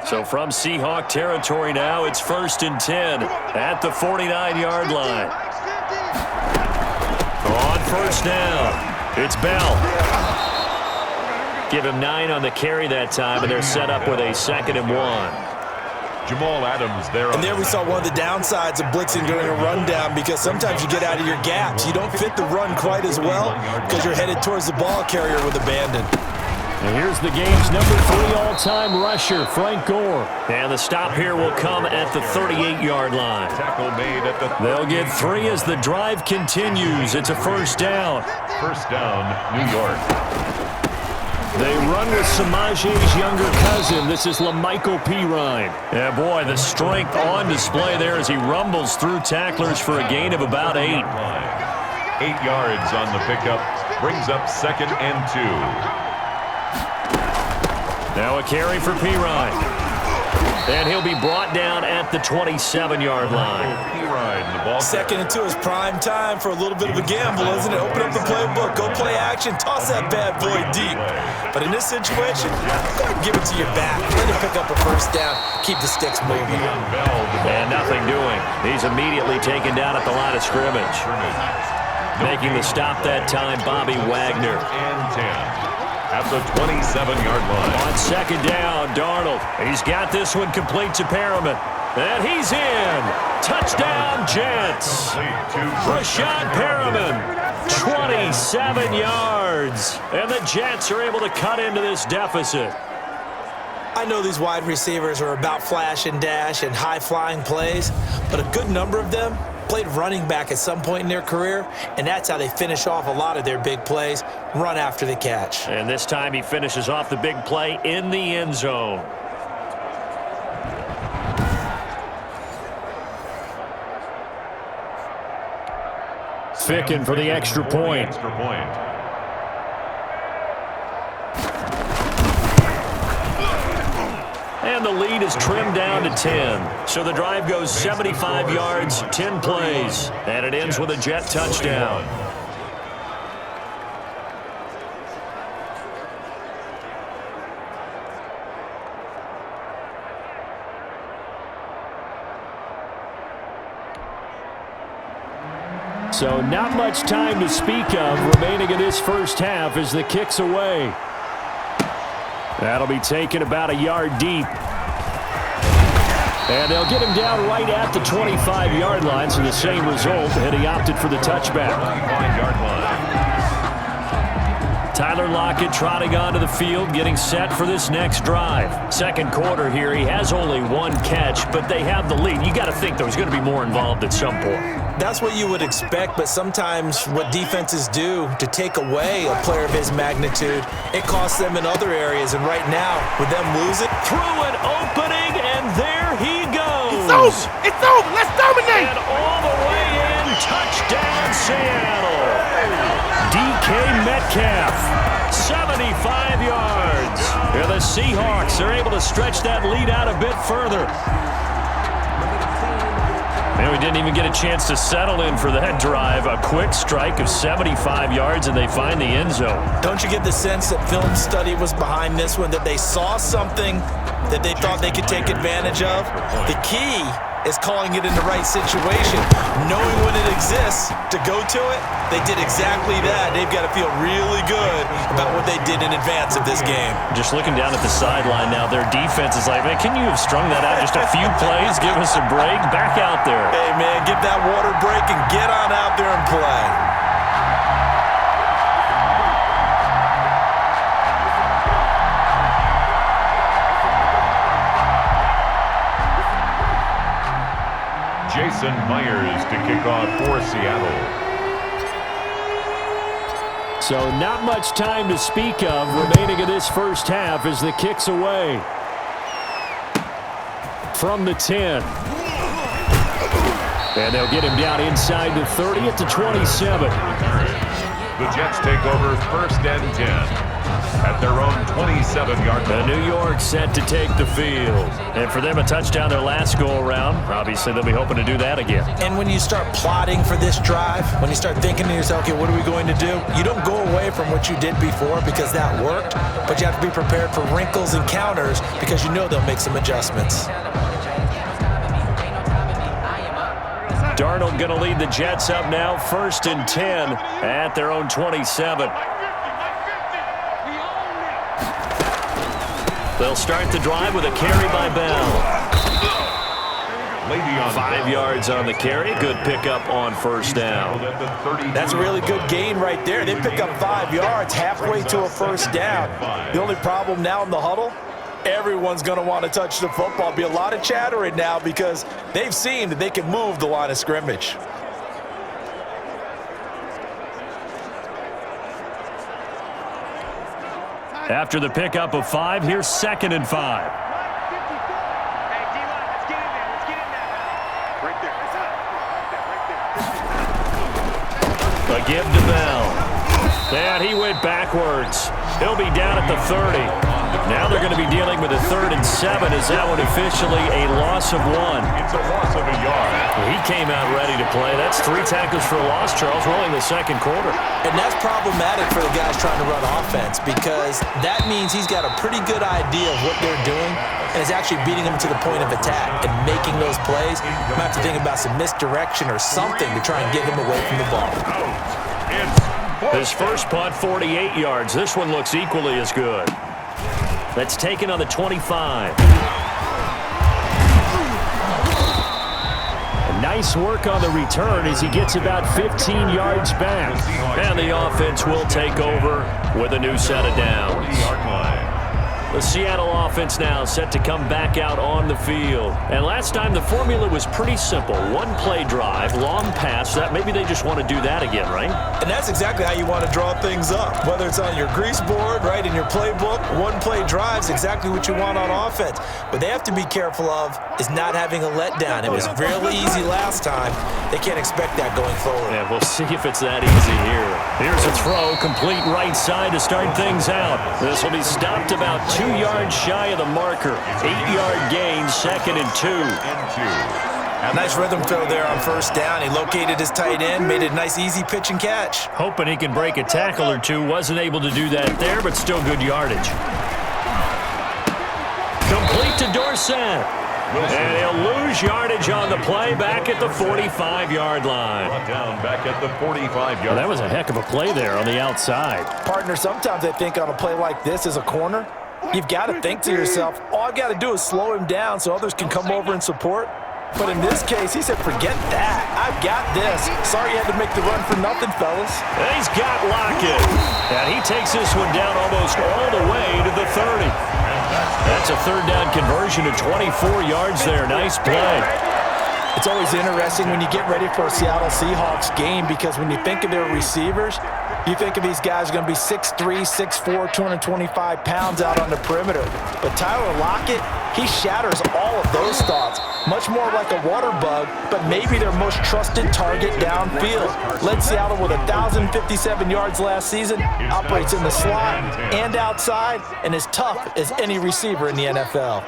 So from Seahawk territory now, it's 1st and 10 at the 49-yard line. On 1st down, it's Bell. Give him 9 on the carry that time, and they're set up with a 2nd and 1. Jamal Adams there. And there we saw one of the downsides of blitzing during a rundown because sometimes you get out of your gaps. You don't fit the run quite as well because you're headed towards the ball carrier with abandon. And here's the game's number 3 all-time rusher, Frank Gore. And the stop here will come at the 38-yard line. Tackle made at the They'll get 3 as the drive continues. It's a 1st down. First down, New York. They run with Samaje's younger cousin. This is LaMichael Pirine. Yeah, boy, the strength on display there as he rumbles through tacklers for a gain of about 8. 8 yards on the pickup. Brings up 2nd and 2. Now a carry for Pirine. And he'll be brought down at the 27-yard line. The ball 2nd and 2 is prime time for a little bit of a gamble, isn't it? Open up the playbook, go play action, toss that bad boy deep. But in this situation, go ahead and give it to your back. Let him pick up a 1st down, keep the sticks moving. And nothing doing. He's immediately taken down at the line of scrimmage. Making the stop that time, Bobby Wagner. And 10. At the 27-yard line. On 2nd down, Darnold. He's got this one complete to Perriman. And he's in. Touchdown, Jets. Rashad Perriman, 27 yards. And the Jets are able to cut into this deficit. I know these wide receivers are about flash and dash and high-flying plays, but a good number of them played running back at some point in their career, and that's how they finish off a lot of their big plays, run after the catch. And this time he finishes off the big play in the end zone. Ficken for the extra point. And the lead is trimmed down to 10. So the drive goes 75 yards, 10 plays. And it ends with a Jet touchdown. So not much time to speak of remaining in this first half as the kick's away. That'll be taken about a yard deep. And they'll get him down right at the 25-yard line, so the same result, and he opted for the touchback. 25-yard line. Tyler Lockett trotting onto the field, getting set for this next drive. Second quarter here, he has only one catch, but they have the lead. You got to think there's going to be more involved at some point. That's what you would expect, but sometimes what defenses do to take away a player of his magnitude, it costs them in other areas. And right now, with them losing, Through an opening, and there he goes. It's over. It's over. Let's dominate. And all the way in, touchdown Seattle. DK Metcalf, 75 yards. And the Seahawks are able to stretch that lead out a bit further. And we didn't even get a chance to settle in for that drive. A quick strike of 75 yards, and they find the end zone. don't you get the sense that film study was behind this one, that they saw something that they thought they could take advantage of? The key is calling it in the right situation, knowing when it exists to go to it. They did exactly that. They've got to feel really good about what they did in advance of this game. Just looking down at the sideline now, their defense is like, man, can you have strung that out just a few plays? Give us a break. Back out there. Hey, man, get that water break and get on out there and play. Jason Myers to kick off for Seattle. So not much time to speak of remaining in this first half as the kick's away. From the 10. And they'll get him down inside the 30 at the 27. The Jets take over first and 10 at their own 27-yard line. New York set to take the field. And for them, a touchdown their last go-around. Obviously, they'll be hoping to do that again. And when you start plotting for this drive, when you start thinking to yourself, okay, what are we going to do? You don't go away from what you did before because that worked, but you have to be prepared for wrinkles and counters because you know they'll make some adjustments. Darnold going to lead the Jets up now, first and 10 at their own 27. They'll start the drive with a carry by Bell. 5 yards on the carry. Good pickup on first down. That's a really good gain right there. They pick up 5 yards halfway to a first down. The only problem now in the huddle, everyone's going to want to touch the football. Be a lot of chattering now because they've seen that they can move the line of scrimmage. After the pickup of 5, here's second and 5. Hey, D-line, let's get in there. Let's get in there. Right there. Right there. A give to Bell. And he went backwards. He'll be down at the 30. Now they're going to be dealing with a 3rd and 7. Is that one officially a loss of 1? It's a loss of a yard. He came out ready to play. That's 3 tackles for a loss, Charles. We're only in the second quarter. And that's problematic for the guys trying to run offense because that means he's got a pretty good idea of what they're doing and is actually beating them to the point of attack and making those plays. You might have to think about some misdirection or something to try and get him away from the ball. His first punt, 48 yards. This one looks equally as good. That's taken on the 25. Nice work on the return as he gets about 15 yards back. And the offense will take over with a new set of downs. The Seattle offense now set to come back out on the field. And last time the formula was pretty simple. One play drive, long pass. That maybe they just want to do that again, right? And that's exactly how you want to draw things up. Whether it's on your grease board, right, in your playbook, one play drive is exactly what you want on offense. What they have to be careful of is not having a letdown. It was really easy last time. They can't expect that going forward. Yeah, we'll see if it's that easy here. Here's a throw, complete right side to start things out. This will be stopped about 2 yards shy of the marker. 8-yard gain, 2nd and 2. Nice rhythm throw there on first down. He located his tight end, made it a nice easy pitch and catch. Hoping he can break a tackle or two. Wasn't able to do that there, but still good yardage. Complete to Dorsett. And he'll lose yardage on the play back at the 45-yard line. Down back at the 45-yard. Well, that was a heck of a play there on the outside. Partner, sometimes I think on a play like this as a corner, you've got to think to yourself, all I've got to do is slow him down so others can come over and support. But in this case, he said, forget that. I've got this. Sorry you had to make the run for nothing, fellas. And he's got Lockett. And he takes this one down almost all the way to the 30. That's a third down conversion of 24 yards there. Nice play. It's always interesting when you get ready for a Seattle Seahawks game because when you think of their receivers, you think of these guys are going to be 6'3", 6'4", 225 pounds out on the perimeter. But Tyler Lockett, he shatters all of those thoughts. Much more like a water bug, but maybe their most trusted target downfield. Led Seattle with 1,057 yards last season, operates in the slot and outside, and is tough as any receiver in the NFL.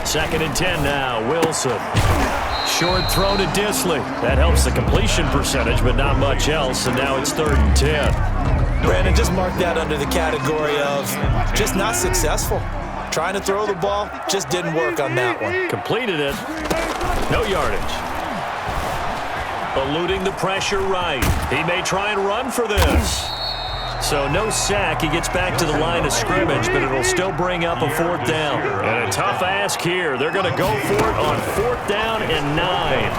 2nd and 10 now, Wilson. Short throw to Disley. That helps the completion percentage, but not much else, and now it's 3rd and 10. Brandon, just mark that under the category of just not successful. Trying to throw the ball, just didn't work on that one. Completed it. No yardage. Eluding the pressure right. He may try and run for this. So no sack. He gets back to the line of scrimmage, but it'll still bring up a 4th down. And a tough ask here. They're going to go for it on 4th down and 9.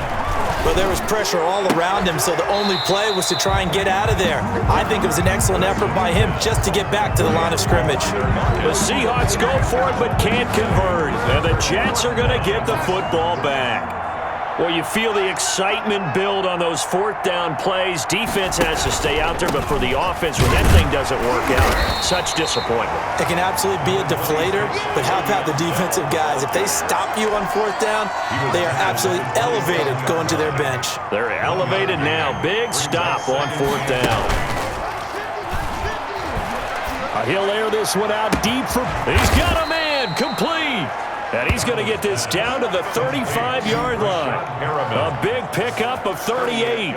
Well, there was pressure all around him, so the only play was to try and get out of there. I think it was an excellent effort by him just to get back to the line of scrimmage. The Seahawks go for it but can't convert. And the Jets are going to get the football back. Well, you feel the excitement build on those 4th down plays. Defense has to stay out there, but for the offense, when that thing doesn't work out, such disappointment. It can absolutely be a deflator, but how about the defensive guys? If they stop you on 4th down, they are absolutely elevated going to their bench. They're elevated now. Big stop on 4th down. He'll air this one out deep for... He's got a man. Complete. And he's going to get this down to the 35-yard line. A big pickup of 38.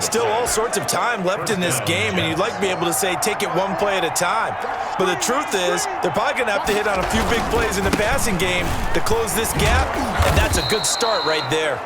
Still all sorts of time left in this game, and you'd like to be able to say take it one play at a time. But the truth is, they're probably going to have to hit on a few big plays in the passing game to close this gap, and that's a good start right there.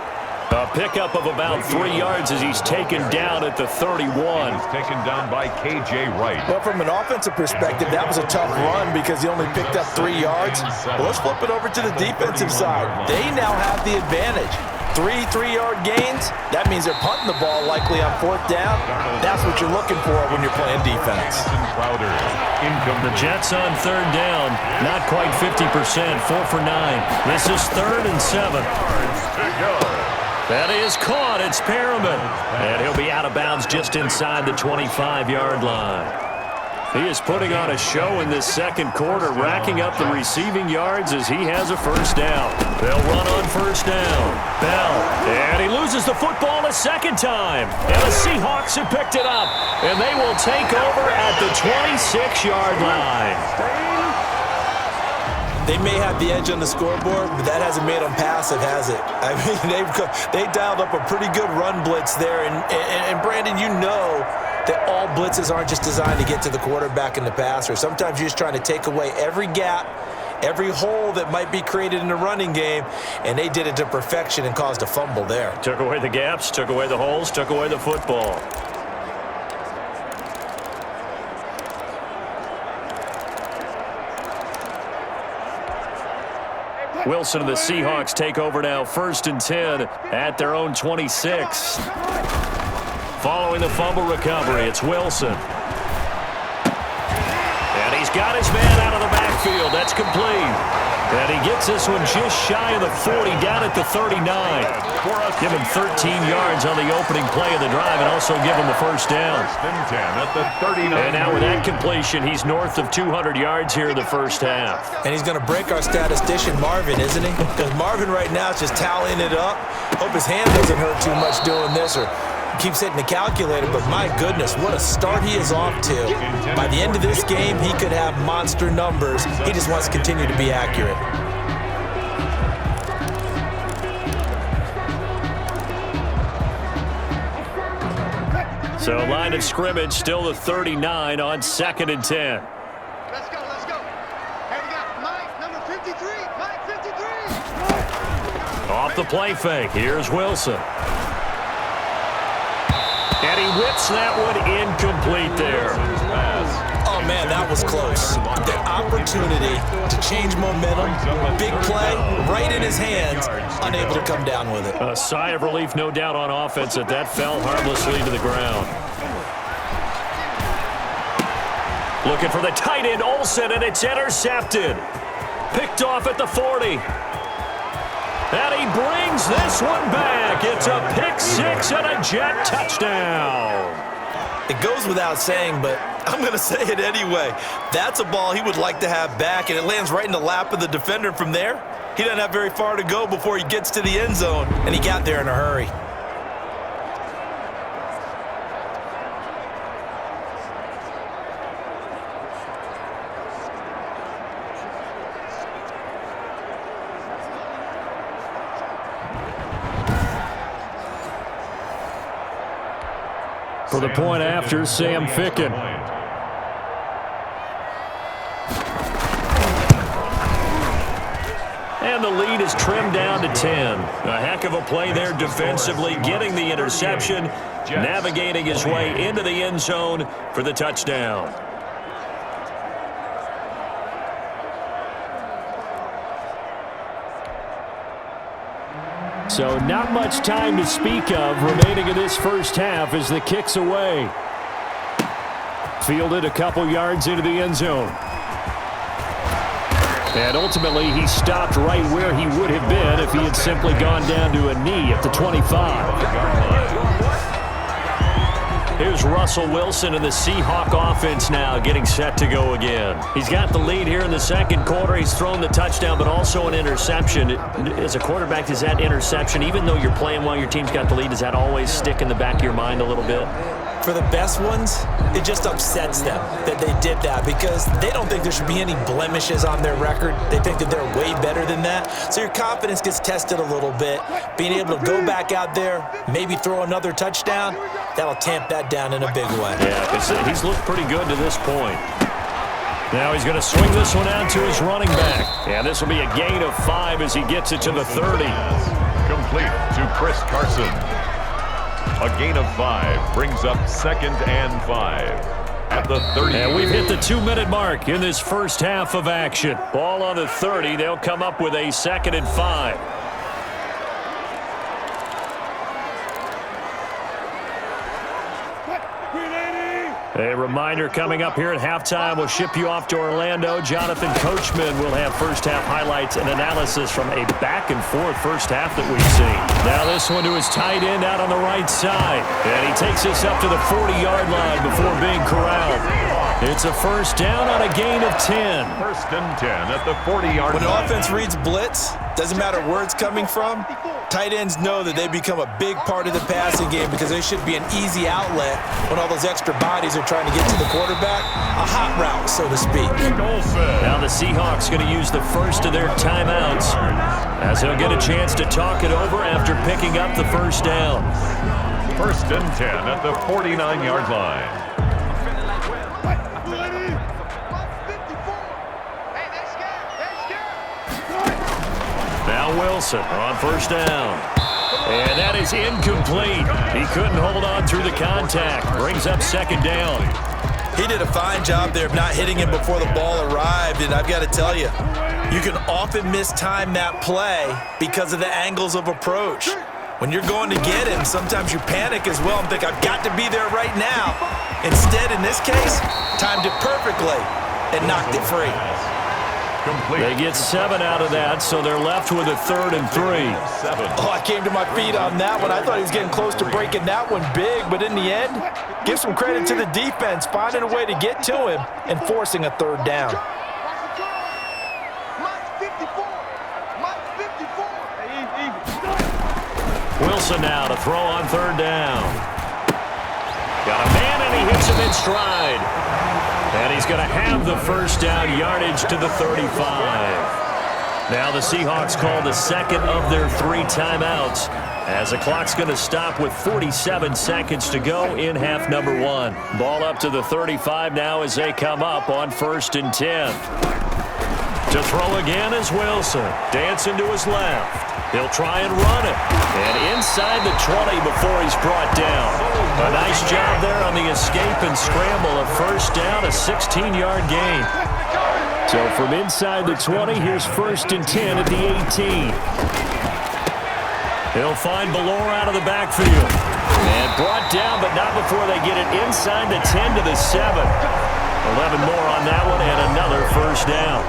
A pickup of about 3 yards as he's taken down at the 31. He's taken down by K.J. Wright. Well, from an offensive perspective, that was a tough run because he only picked up 3 yards. Well, let's flip it over to the defensive side. They now have the advantage. 3 3-yard gains, that means they're punting the ball likely on 4th down. That's what you're looking for when you're playing defense. The Jets on 3rd down, not quite 50%, 4 for 9. This is 3rd and 7. That is caught. It's Perriman. And he'll be out of bounds just inside the 25-yard line. He is putting on a show in this 2nd quarter, racking up the receiving yards as he has a 1st down. They'll run on 1st down. Bell. And he loses the football a 2nd time. And the Seahawks have picked it up. And they will take over at the 26-yard line. They may have the edge on the scoreboard, but that hasn't made them passive, has it? I mean, they dialed up a pretty good run blitz there. And Brandon, you know that all blitzes aren't just designed to get to the quarterback and the passer. Sometimes you're just trying to take away every gap, every hole that might be created in the running game, and they did it to perfection and caused a fumble there. Took away the gaps, took away the holes, took away the football. Wilson and the Seahawks take over now, 1st and 10 at their own 26. Following the fumble recovery, it's Wilson. And he's got his man out of the backfield. That's complete. And he gets this one just shy of the 40, down at the 39. Give him 13 yards on the opening play of the drive and also give him the 1st down. 1st and 10 at the 39. And now with that completion, he's north of 200 yards here in the 1st half. And he's going to break our statistician, Marvin, isn't he? Because Marvin right now is just tallying it up. Hope his hand doesn't hurt too much doing this or keeps hitting the calculator, but my goodness, what a start he is off to. By the end of this game, he could have monster numbers. He just wants to continue to be accurate. So line of scrimmage, still the 39 on 2nd and 10. Let's go, let's go. Hey, we got Mike, number 53. Mike, 53. Off the play fake, here's Wilson. And he whips that one incomplete there. A man, that was close. The opportunity to change momentum, big play, right in his hands, unable to come down with it. A sigh of relief, no doubt, on offense that fell harmlessly to the ground. Looking for the tight end, Olsen, and it's intercepted. Picked off at the 40. And he brings this one back. It's a pick six and a Jet touchdown. It goes without saying, but I'm going to say it anyway. That's a ball he would like to have back, and it lands right in the lap of the defender. From there, he doesn't have very far to go before he gets to the end zone, and he got there in a hurry. For the point after, Sam Ficken. And the lead is trimmed down to 10. A heck of a play there defensively, getting the interception, navigating his way into the end zone for the touchdown. So not much time to speak of remaining in this first half as the kick's away. Fielded a couple yards into the end zone. And ultimately, he stopped right where he would have been if he had simply gone down to a knee at the 25. Here's Russell Wilson and the Seahawk offense now getting set to go again. He's got the lead here in the second quarter. He's thrown the touchdown, but also an interception. As a quarterback, does that interception, even though you're playing while your team's got the lead, does that always stick in the back of your mind a little bit? For the best ones, it just upsets them that they did that because they don't think there should be any blemishes on their record. They think that they're way better than that. So your confidence gets tested a little bit. Being able to go back out there, maybe throw another touchdown, that'll tamp that down in a big way. Yeah, because he's looked pretty good to this point. Now he's going to swing this one out to his running back. And this will be a gain of 5 as he gets it to the 30. Complete to Chris Carson. A gain of 5 brings up 2nd and 5 at the 30. And we've hit the 2-minute mark in this first half of action. Ball on the 30. They'll come up with a 2nd and 5. A reminder coming up here at halftime. We'll ship you off to Orlando. Jonathan Coachman will have first half highlights and analysis from a back-and-forth first half that we've seen. Now this one to his tight end out on the right side. And he takes this up to the 40-yard line before being corralled. It's a first down on a gain of 10. 1st and 10 at the 40-yard line. When an offense reads blitz, doesn't matter where it's coming from, tight ends know that they become a big part of the passing game because they should be an easy outlet when all those extra bodies are trying to get to the quarterback. A hot route, so to speak. Now the Seahawks going to use the first of their timeouts as he'll get a chance to talk it over after picking up the first down. 1st and 10 at the 49-yard line. Now Wilson on first down. And that is incomplete. He couldn't hold on through the contact. Brings up 2nd down. He did a fine job there of not hitting him before the ball arrived, and I've got to tell you, you can often mistime that play because of the angles of approach. When you're going to get him, sometimes you panic as well and think, I've got to be there right now. Instead, in this case, timed it perfectly and knocked it free. Complete. They get 7 out of that, so they're left with a 3rd and 3. Oh, I came to my feet on that one. I thought he was getting close to breaking that one big, but in the end, give some credit to the defense, finding a way to get to him and forcing a 3rd down. Wilson now to throw on 3rd down. Got a man, and he hits him in stride. And he's going to have the first down, yardage to the 35. Now the Seahawks call the 2nd of their 3 timeouts as the clock's going to stop with 47 seconds to go in half number 1. Ball up to the 35 now as they come up on 1st and 10. To throw again is Wilson. Dancing to his left. He'll try and run it. And inside the 20 before he's brought down. A nice job there on the escape and scramble. A first down, a 16-yard gain. So from inside the 20, here's 1st and 10 at the 18. He'll find Ballore out of the backfield. And brought down, but not before they get it inside the 10 to the 7. 11 more on that one, and another first down.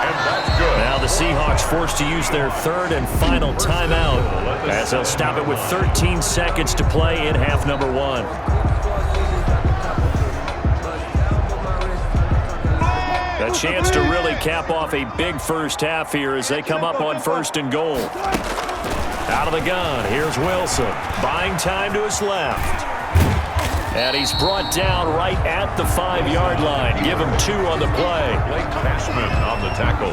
And that's good. Now the Seahawks forced to use their 3rd and final timeout as they'll stop it with 13 seconds to play in half number 1. A chance to really cap off a big first half here as they come up on 1st and goal. Out of the gun, here's Wilson. Buying time to his left. And he's brought down right at the 5-yard line. Give him 2 on the play. Blake Cashman on the tackle.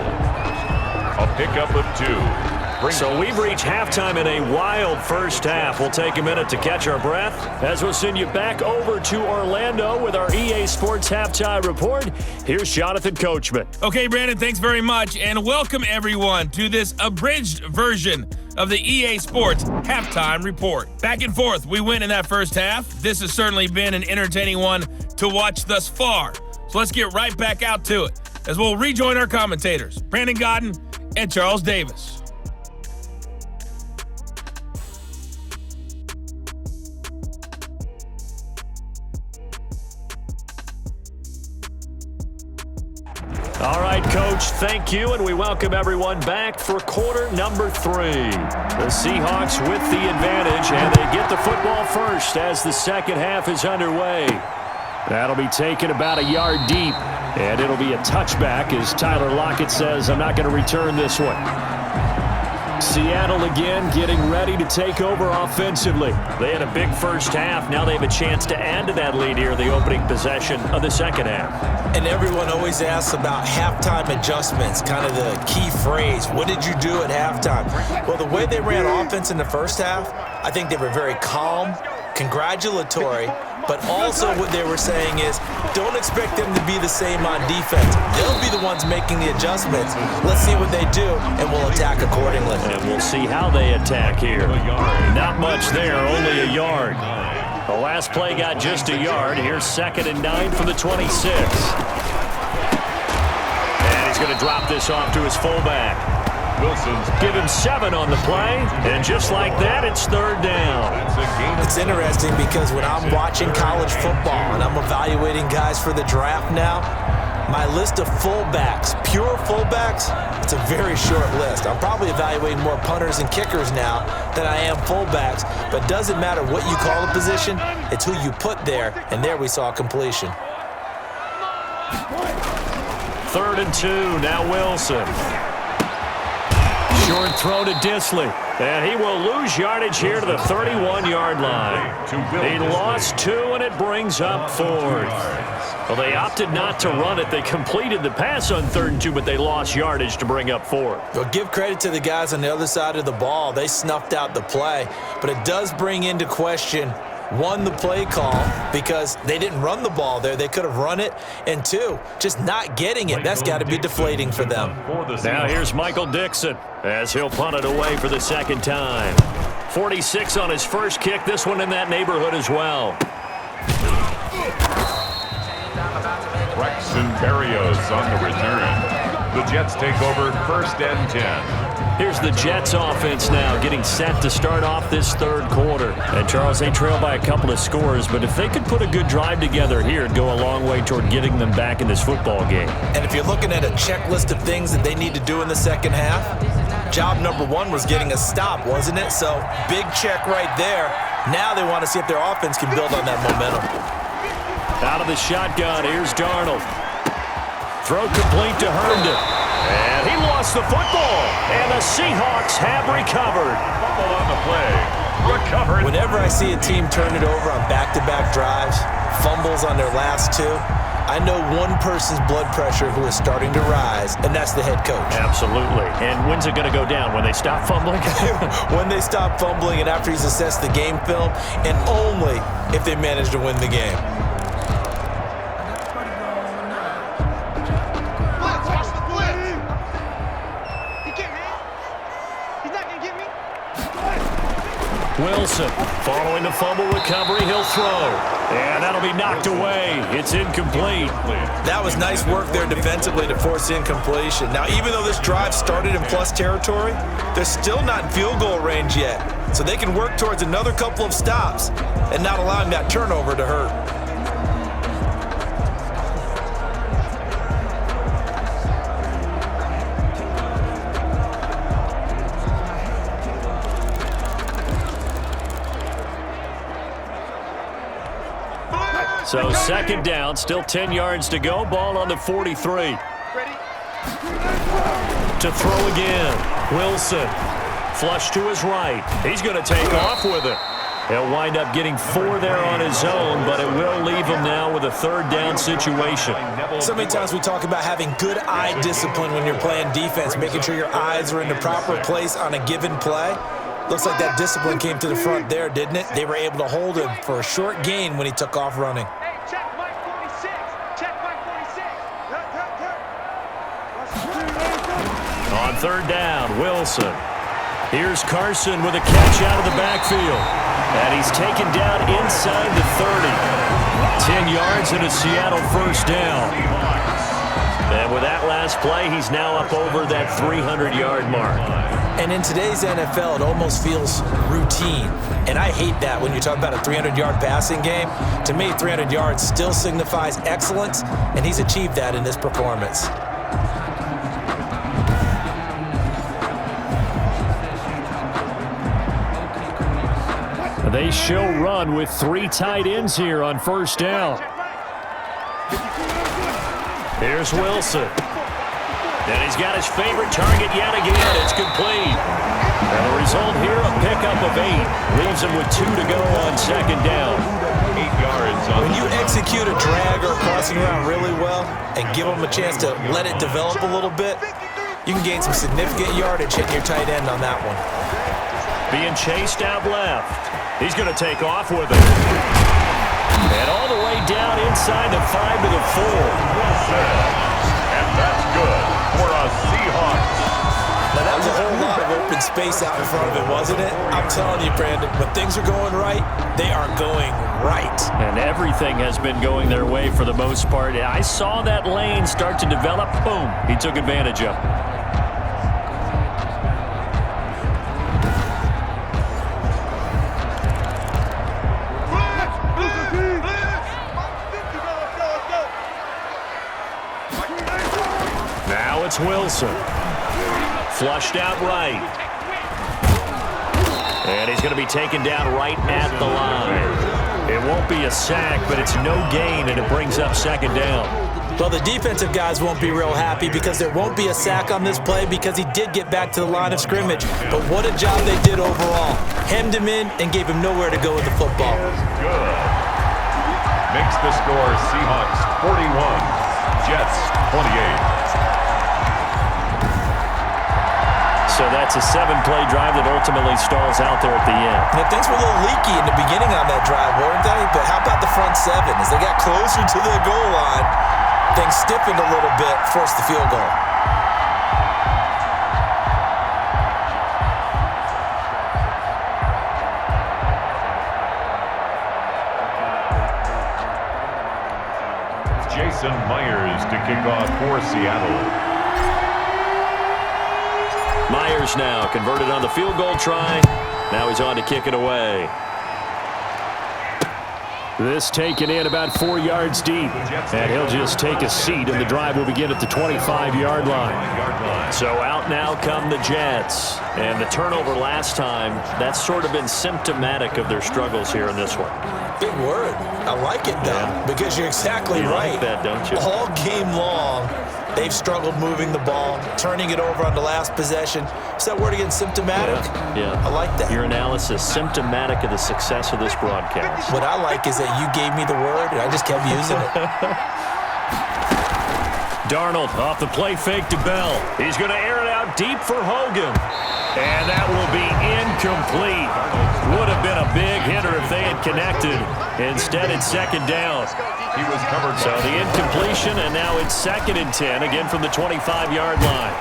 A pickup of 2. So we've reached halftime in a wild first half. We'll take a minute to catch our breath as we'll send you back over to Orlando with our EA Sports Halftime Report. Here's Jonathan Coachman. Okay, Brandon, thanks very much, and welcome everyone to this abridged version of the EA Sports Halftime Report. Back and forth, we win in that first half. This has certainly been an entertaining one to watch thus far. So let's get right back out to it as we'll rejoin our commentators, Brandon Godden and Charles Davis. All right, Coach, thank you, and we welcome everyone back for quarter number 3. The Seahawks with the advantage, and they get the football first as the second half is underway. That'll be taken about a yard deep, and it'll be a touchback as Tyler Lockett says, I'm not going to return this one. Seattle again getting ready to take over offensively. They had a big first half. Now they have a chance to add to that lead here in the opening possession of the second half. And everyone always asks about halftime adjustments, kind of the key phrase. What did you do at halftime? Well, the way they ran offense in the first half, I think they were very calm, congratulatory, but also what they were saying is don't expect them to be the same on defense. They'll be the ones making the adjustments. Let's see what they do, and we'll attack accordingly. And we'll see how they attack here. Not much there, only a yard. The last play got just a yard. Here's 2nd and 9 for the 26. And he's going to drop this off to his fullback. Wilson's Give him 7 on the play, and just like that, it's 3rd down. It's interesting because when I'm watching college football and I'm evaluating guys for the draft now, my list of fullbacks, pure fullbacks, it's a very short list. I'm probably evaluating more punters and kickers now than I am fullbacks, but it doesn't matter what you call a position, it's who you put there, and there we saw completion. 3rd and 2, now Wilson. Short throw to Disley, and he will lose yardage here to the 31-yard line. He lost 2, and it brings up 4th. Well, they opted not to run it. They completed the pass on 3rd and 2, but they lost yardage to bring up 4th. Well, give credit to the guys on the other side of the ball. They snuffed out the play, but it does bring into question, 1, the play call, because they didn't run the ball there. They could have run it. And 2, just not getting it. That's got to be deflating for them. Now here's Michael Dixon as he'll punt it away for the 2nd time. 46 on his first kick. This one in that neighborhood as well. Braxton Berrios on the return. The Jets take over 1st and 10. Here's the Jets offense now getting set to start off this 3rd quarter. And Charles, they trail by a couple of scores, but if they could put a good drive together here, it'd go a long way toward getting them back in this football game. And if you're looking at a checklist of things that they need to do in the second half, job number 1 was getting a stop, wasn't it? So big check right there. Now they want to see if their offense can build on that momentum. Out of the shotgun, here's Darnold. Throw complete to Herndon. And he lost the football, and the Seahawks have recovered. Fumble on the play. Recovered. Whenever I see a team turn it over on back-to-back drives, fumbles on their last 2, I know one person's blood pressure who is starting to rise, and that's the head coach. Absolutely. And when's it going to go down? When they stop fumbling? When they stop fumbling and after he's assessed the game film, and only if they manage to win the game. Blitz, watch the blitz. He can't hang. He's not going to get me. Wilson following the fumble recovery. He'll throw. And that'll be knocked away. It's incomplete. That was nice work there defensively to force the incompletion. Now, even though this drive started in plus territory, they're still not in field goal range yet. So they can work towards another couple of stops and not allowing that turnover to hurt. So second down, still 10 yards to go. Ball on the 43. To throw again. Wilson. Flush to his right. He's going to take off with it. He'll wind up getting 4 there on his own, but it will leave him now with a third down situation. So many times we talk about having good eye discipline when you're playing defense, making sure your eyes are in the proper place on a given play. Looks like that discipline came to the front there, didn't it? They were able to hold him for a short gain when he took off running. Hey, check Mike 46. Check Mike 46. On third down, Wilson. Here's Carson with a catch out of the backfield. And he's taken down inside the 30. 10 yards and a Seattle first down. And with that last play, he's now up over that 300-yard mark. And in today's NFL, it almost feels routine. And I hate that when you talk about a 300-yard passing game. To me, 300 yards still signifies excellence, and he's achieved that in this performance. They show run with 3 tight ends here on first down. Here's Wilson. And he's got his favorite target yet again. It's complete. And the result here, a pickup of 8. Leaves him with 2 to go on second down. 8 yards on When you execute a drag or crossing around really well and give them a chance to let it develop a little bit, you can gain some significant yardage hitting your tight end on that one. Being chased out left. He's going to take off with it. And all the way down inside the 5 to the 4. And that's good for a Seahawks. Now, that was a whole lot of open space out in front of it, wasn't it? I'm telling you, Brandon, when things are going right, they are going right. And everything has been going their way for the most part. I saw that lane start to develop. Boom. He took advantage of it. Now it's Wilson. Flushed out right. And he's going to be taken down right at the line. It won't be a sack, but it's no gain, and it brings up second down. Well, the defensive guys won't be real happy because there won't be a sack on this play because he did get back to the line of scrimmage. But what a job they did overall. Hemmed him in and gave him nowhere to go with the football. Good. Makes the score Seahawks 41, Jets 28. So that's a 7-play drive that ultimately stalls out there at the end. Now, things were a little leaky in the beginning on that drive, weren't they? But how about the front 7? As they got closer to the goal line, things stiffened a little bit, forced the field goal. Jason Myers to kick off for Seattle. Myers now converted on the field goal try. Now he's on to kick it away. This taken in about 4 yards deep. And he'll just take a seat, and the drive will begin at the 25-yard line. So out now come the Jets. And the turnover last time, that's sort of been symptomatic of their struggles here in this one. Big word. I like it, though, because you're exactly right. Like that, don't you? All game long, they've struggled moving the ball, turning it over on the last possession. Is that word again, symptomatic? Yeah. I like that. Your analysis, symptomatic of the success of this broadcast. What I like is that you gave me the word, and I just kept using it. Darnold off the play fake to Bell. He's going to air it out deep for Hogan. And that will be incomplete. Would have been a big hitter if they had connected. Instead, it's second down. He was covered. So the incompletion, and now it's 2nd and 10, again from the 25-yard line.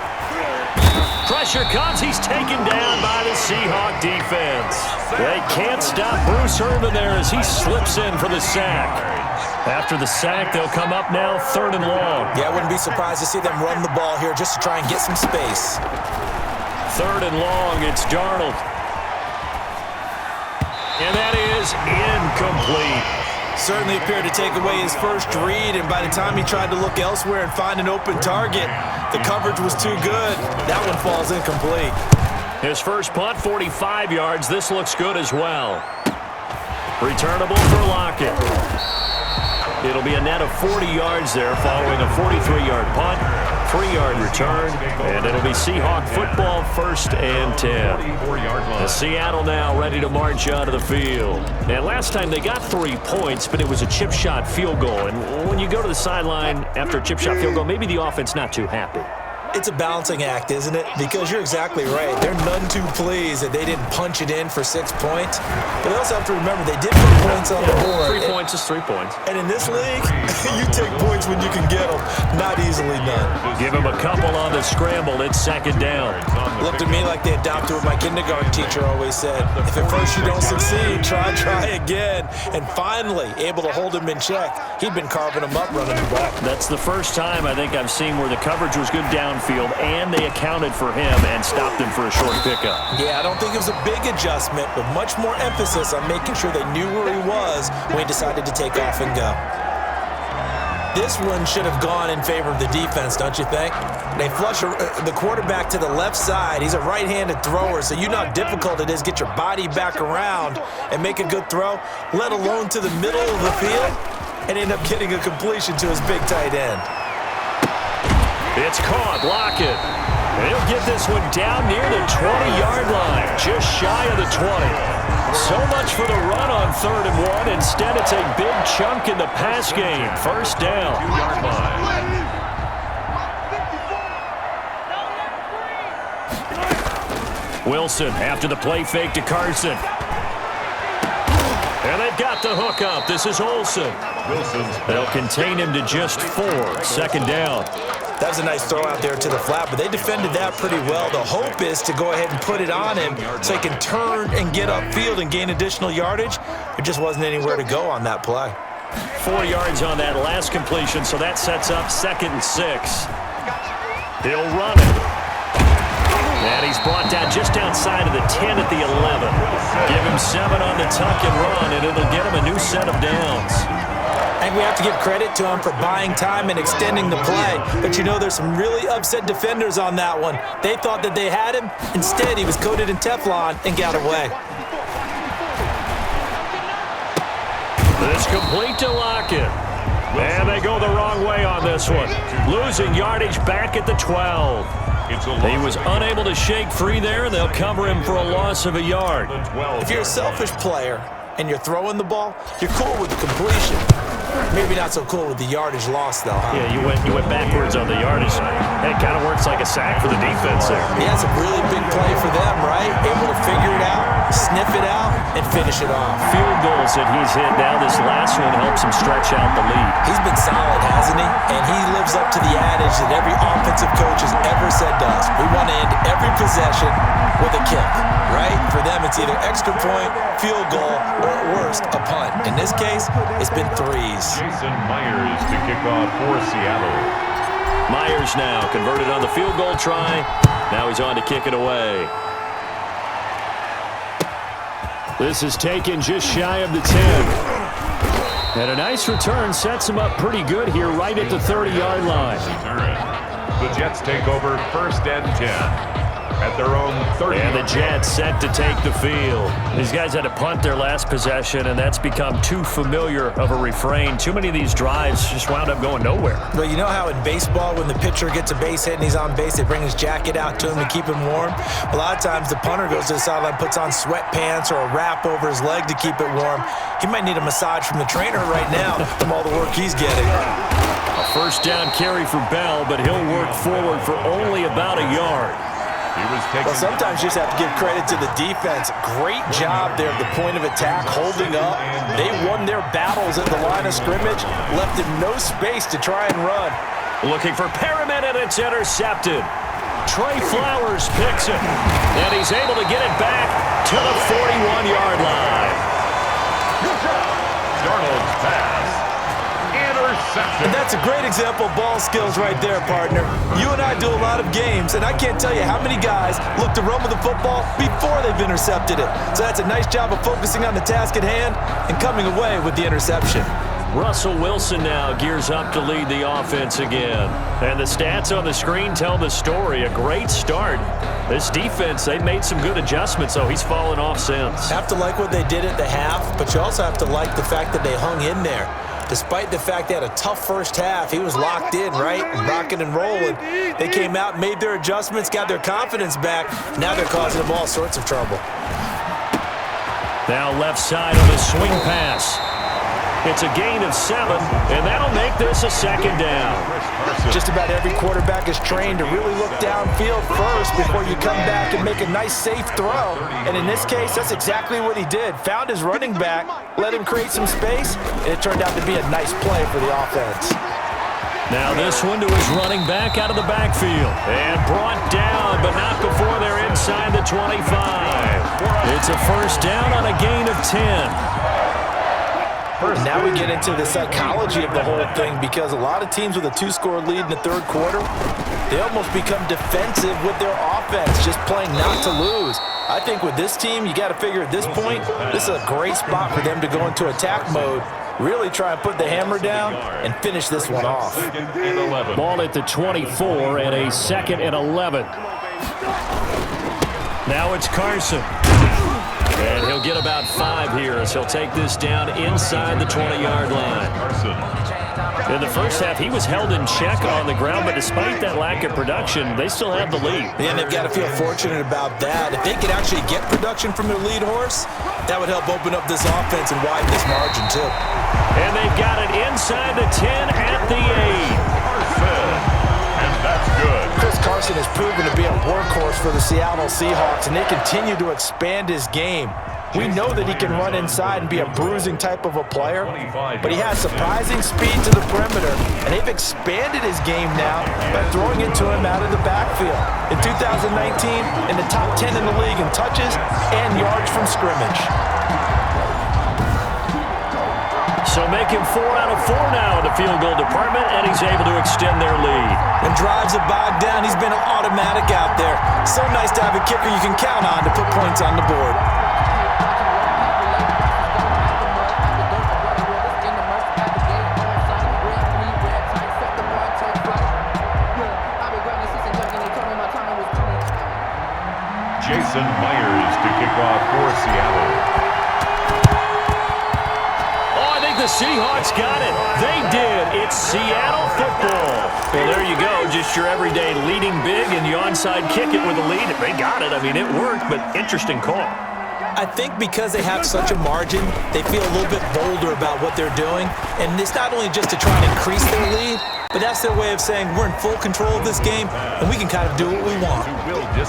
Pressure comes. He's taken down by the Seahawk defense. They can't stop Bruce Irvin there as he slips in for the sack. After the sack, they'll come up now 3rd and long. Yeah, I wouldn't be surprised to see them run the ball here just to try and get some space. 3rd and long, it's Darnold. And that is incomplete. Certainly appeared to take away his first read, and by the time he tried to look elsewhere and find an open target, the coverage was too good. That one falls incomplete. His first punt, 45 yards. This looks good as well. Returnable for Lockett. It'll be a net of 40 yards there following a 43-yard punt, 3-yard return, and it'll be Seahawk football 1st and 10. Seattle now ready to march out of the field. And last time they got 3 points, but it was a chip shot field goal. And when you go to the sideline after a chip shot field goal, maybe the offense not too happy. It's a balancing act, isn't it? Because you're exactly right. They're none too pleased that they didn't punch it in for 6 points. But they also have to remember they did put points on the board. 3 points is 3 points. And in this league, you take points when you can get them. Not easily done. Give him a couple on the scramble. It's 2nd down. Looked at me like they adopted what my kindergarten teacher always said. If at first you don't succeed, try again. And finally, able to hold him in check. He'd been carving him up running the ball. That's the first time I think I've seen where the coverage was good downfield and they accounted for him and stopped him for a short pickup. Yeah, I don't think it was a big adjustment, but much more emphasis on making sure they knew where he was when he decided to take off and go. This one should have gone in favor of the defense, don't you think? They flush the quarterback to the left side. He's a right-handed thrower, so you know how difficult it is to get your body back around and make a good throw, let alone to the middle of the field, and end up getting a completion to his big tight end. It's caught. Lockett. And he'll get this one down near the 20-yard line, just shy of the 20. So much for the run on 3rd and 1. Instead, it's a big chunk in the pass game. 1st down. 2-yard line. Wilson after the play fake to Carson. And they've got the hook up. This is Olsen. They'll contain him to just 4. 2nd down. That was a nice throw out there to the flat, but they defended that pretty well. The hope is to go ahead and put it on him so he can turn and get upfield and gain additional yardage. There just wasn't anywhere to go on that play. 4 yards on that last completion, so that sets up 2nd and 6. He'll run it. And he's brought down just outside of the 10 at the 11. Give him 7 on the tuck and run, and it'll get him a new set of downs. I think we have to give credit to him for buying time and extending the play. But you know, there's some really upset defenders on that one. They thought that they had him. Instead, he was coated in Teflon and got away. This complete to Lockett. And they go the wrong way on this one. Losing yardage back at the 12. He was unable to shake free there. They'll cover him for a loss of a yard. If you're a selfish player and you're throwing the ball, you're cool with the completion. Maybe not so cool with the yardage loss, though, huh? Yeah, you went backwards on the yardage. It kind of works like a sack for the defense there. Yeah, it's a really big play for them, right? Able to figure it out, sniff it out, and finish it off. Field goals that he's hit now. This last one helps him stretch out the lead. He's been solid, hasn't he? And he lives up to the adage that every offensive coach has ever said to us. We want to end every possession with a kick, right? For them, it's either extra point, field goal, or at worst, a punt. In this case, it's been 3s. Jason Myers to kick off for Seattle. Myers now converted on the field goal try. Now he's on to kick it away. This is taken just shy of the 10. And a nice return sets him up pretty good here right at the 30-yard line. The Jets take over 1st and 10. At their own 30. And the Jets set to take the field. These guys had to punt their last possession, and that's become too familiar of a refrain. Too many of these drives just wound up going nowhere. Well, you know how in baseball, when the pitcher gets a base hit and he's on base, they bring his jacket out to him to keep him warm? A lot of times the punter goes to the sideline, puts on sweatpants or a wrap over his leg to keep it warm. He might need a massage from the trainer right now from all the work he's getting. A 1st down carry for Bell, but he'll work forward for only about a yard. Well, sometimes you just have to give credit to the defense. Great job there at the point of attack, holding up. They won their battles at the line of scrimmage, left him no space to try and run. Looking for Perriman, and it's intercepted. Trey Flowers picks it, and he's able to get it back to the 41-yard interception. And that's a great example of ball skills right there, partner. You and I do a lot of games, and I can't tell you how many guys look to run with the football before they've intercepted it. So that's a nice job of focusing on the task at hand and coming away with the interception. Russell Wilson now gears up to lead the offense again. And the stats on the screen tell the story. A great start. This defense, they've made some good adjustments, so he's fallen off since. Have to like what they did at the half, but you also have to like the fact that they hung in there. Despite the fact they had a tough first half, he was locked in, right? Rocking and rolling. They came out, made their adjustments, got their confidence back. Now they're causing them all sorts of trouble. Now left side of the swing pass. It's a gain of 7, and that'll make this a second down. Just about every quarterback is trained to really look downfield first before you come back and make a nice, safe throw. And in this case, that's exactly what he did. Found his running back, let him create some space, and it turned out to be a nice play for the offense. Now this one to his running back out of the backfield. And brought down, but not before they're inside the 25. It's a first down on a gain of 10. And now we get into the psychology of the whole thing, because a lot of teams with a 2-score lead in the third quarter, they almost become defensive with their offense, just playing not to lose. I think with this team, you got to figure at this point, this is a great spot for them to go into attack mode, really try and put the hammer down and finish this one off. Ball at the 24 and a 2nd and 11. Now it's Carson. And he'll get about 5 here as he'll take this down inside the 20-yard line. In the first half, he was held in check on the ground, but despite that lack of production, they still have the lead. And they've got to feel fortunate about that. If they could actually get production from their lead horse, that would help open up this offense and widen this margin, too. And they've got it inside the 10 at the 8. And that's good. Chris Carson has proven to be a workhorse for the Seattle Seahawks, and they continue to expand his game. We know that he can run inside and be a bruising type of a player, but he has surprising speed to the perimeter, and they've expanded his game now by throwing it to him out of the backfield. In 2019, in the top 10 in the league in touches and yards from scrimmage. So make him 4 out of 4 now in the field goal department, and he's able to extend their lead. When drives are bogged down, he's been an automatic out there. So nice to have a kicker you can count on to put points on the board. Jason Myers to kick off for Seattle. The Seahawks got it. They did. It's Seattle football. Well, there you go. Just your everyday leading big, and you onside kick it with a lead. They got it. I mean, it worked, but interesting call. I think because they have such a margin, they feel a little bit bolder about what they're doing. And it's not only just to try and increase their lead, but that's their way of saying we're in full control of this game, and we can kind of do what we want.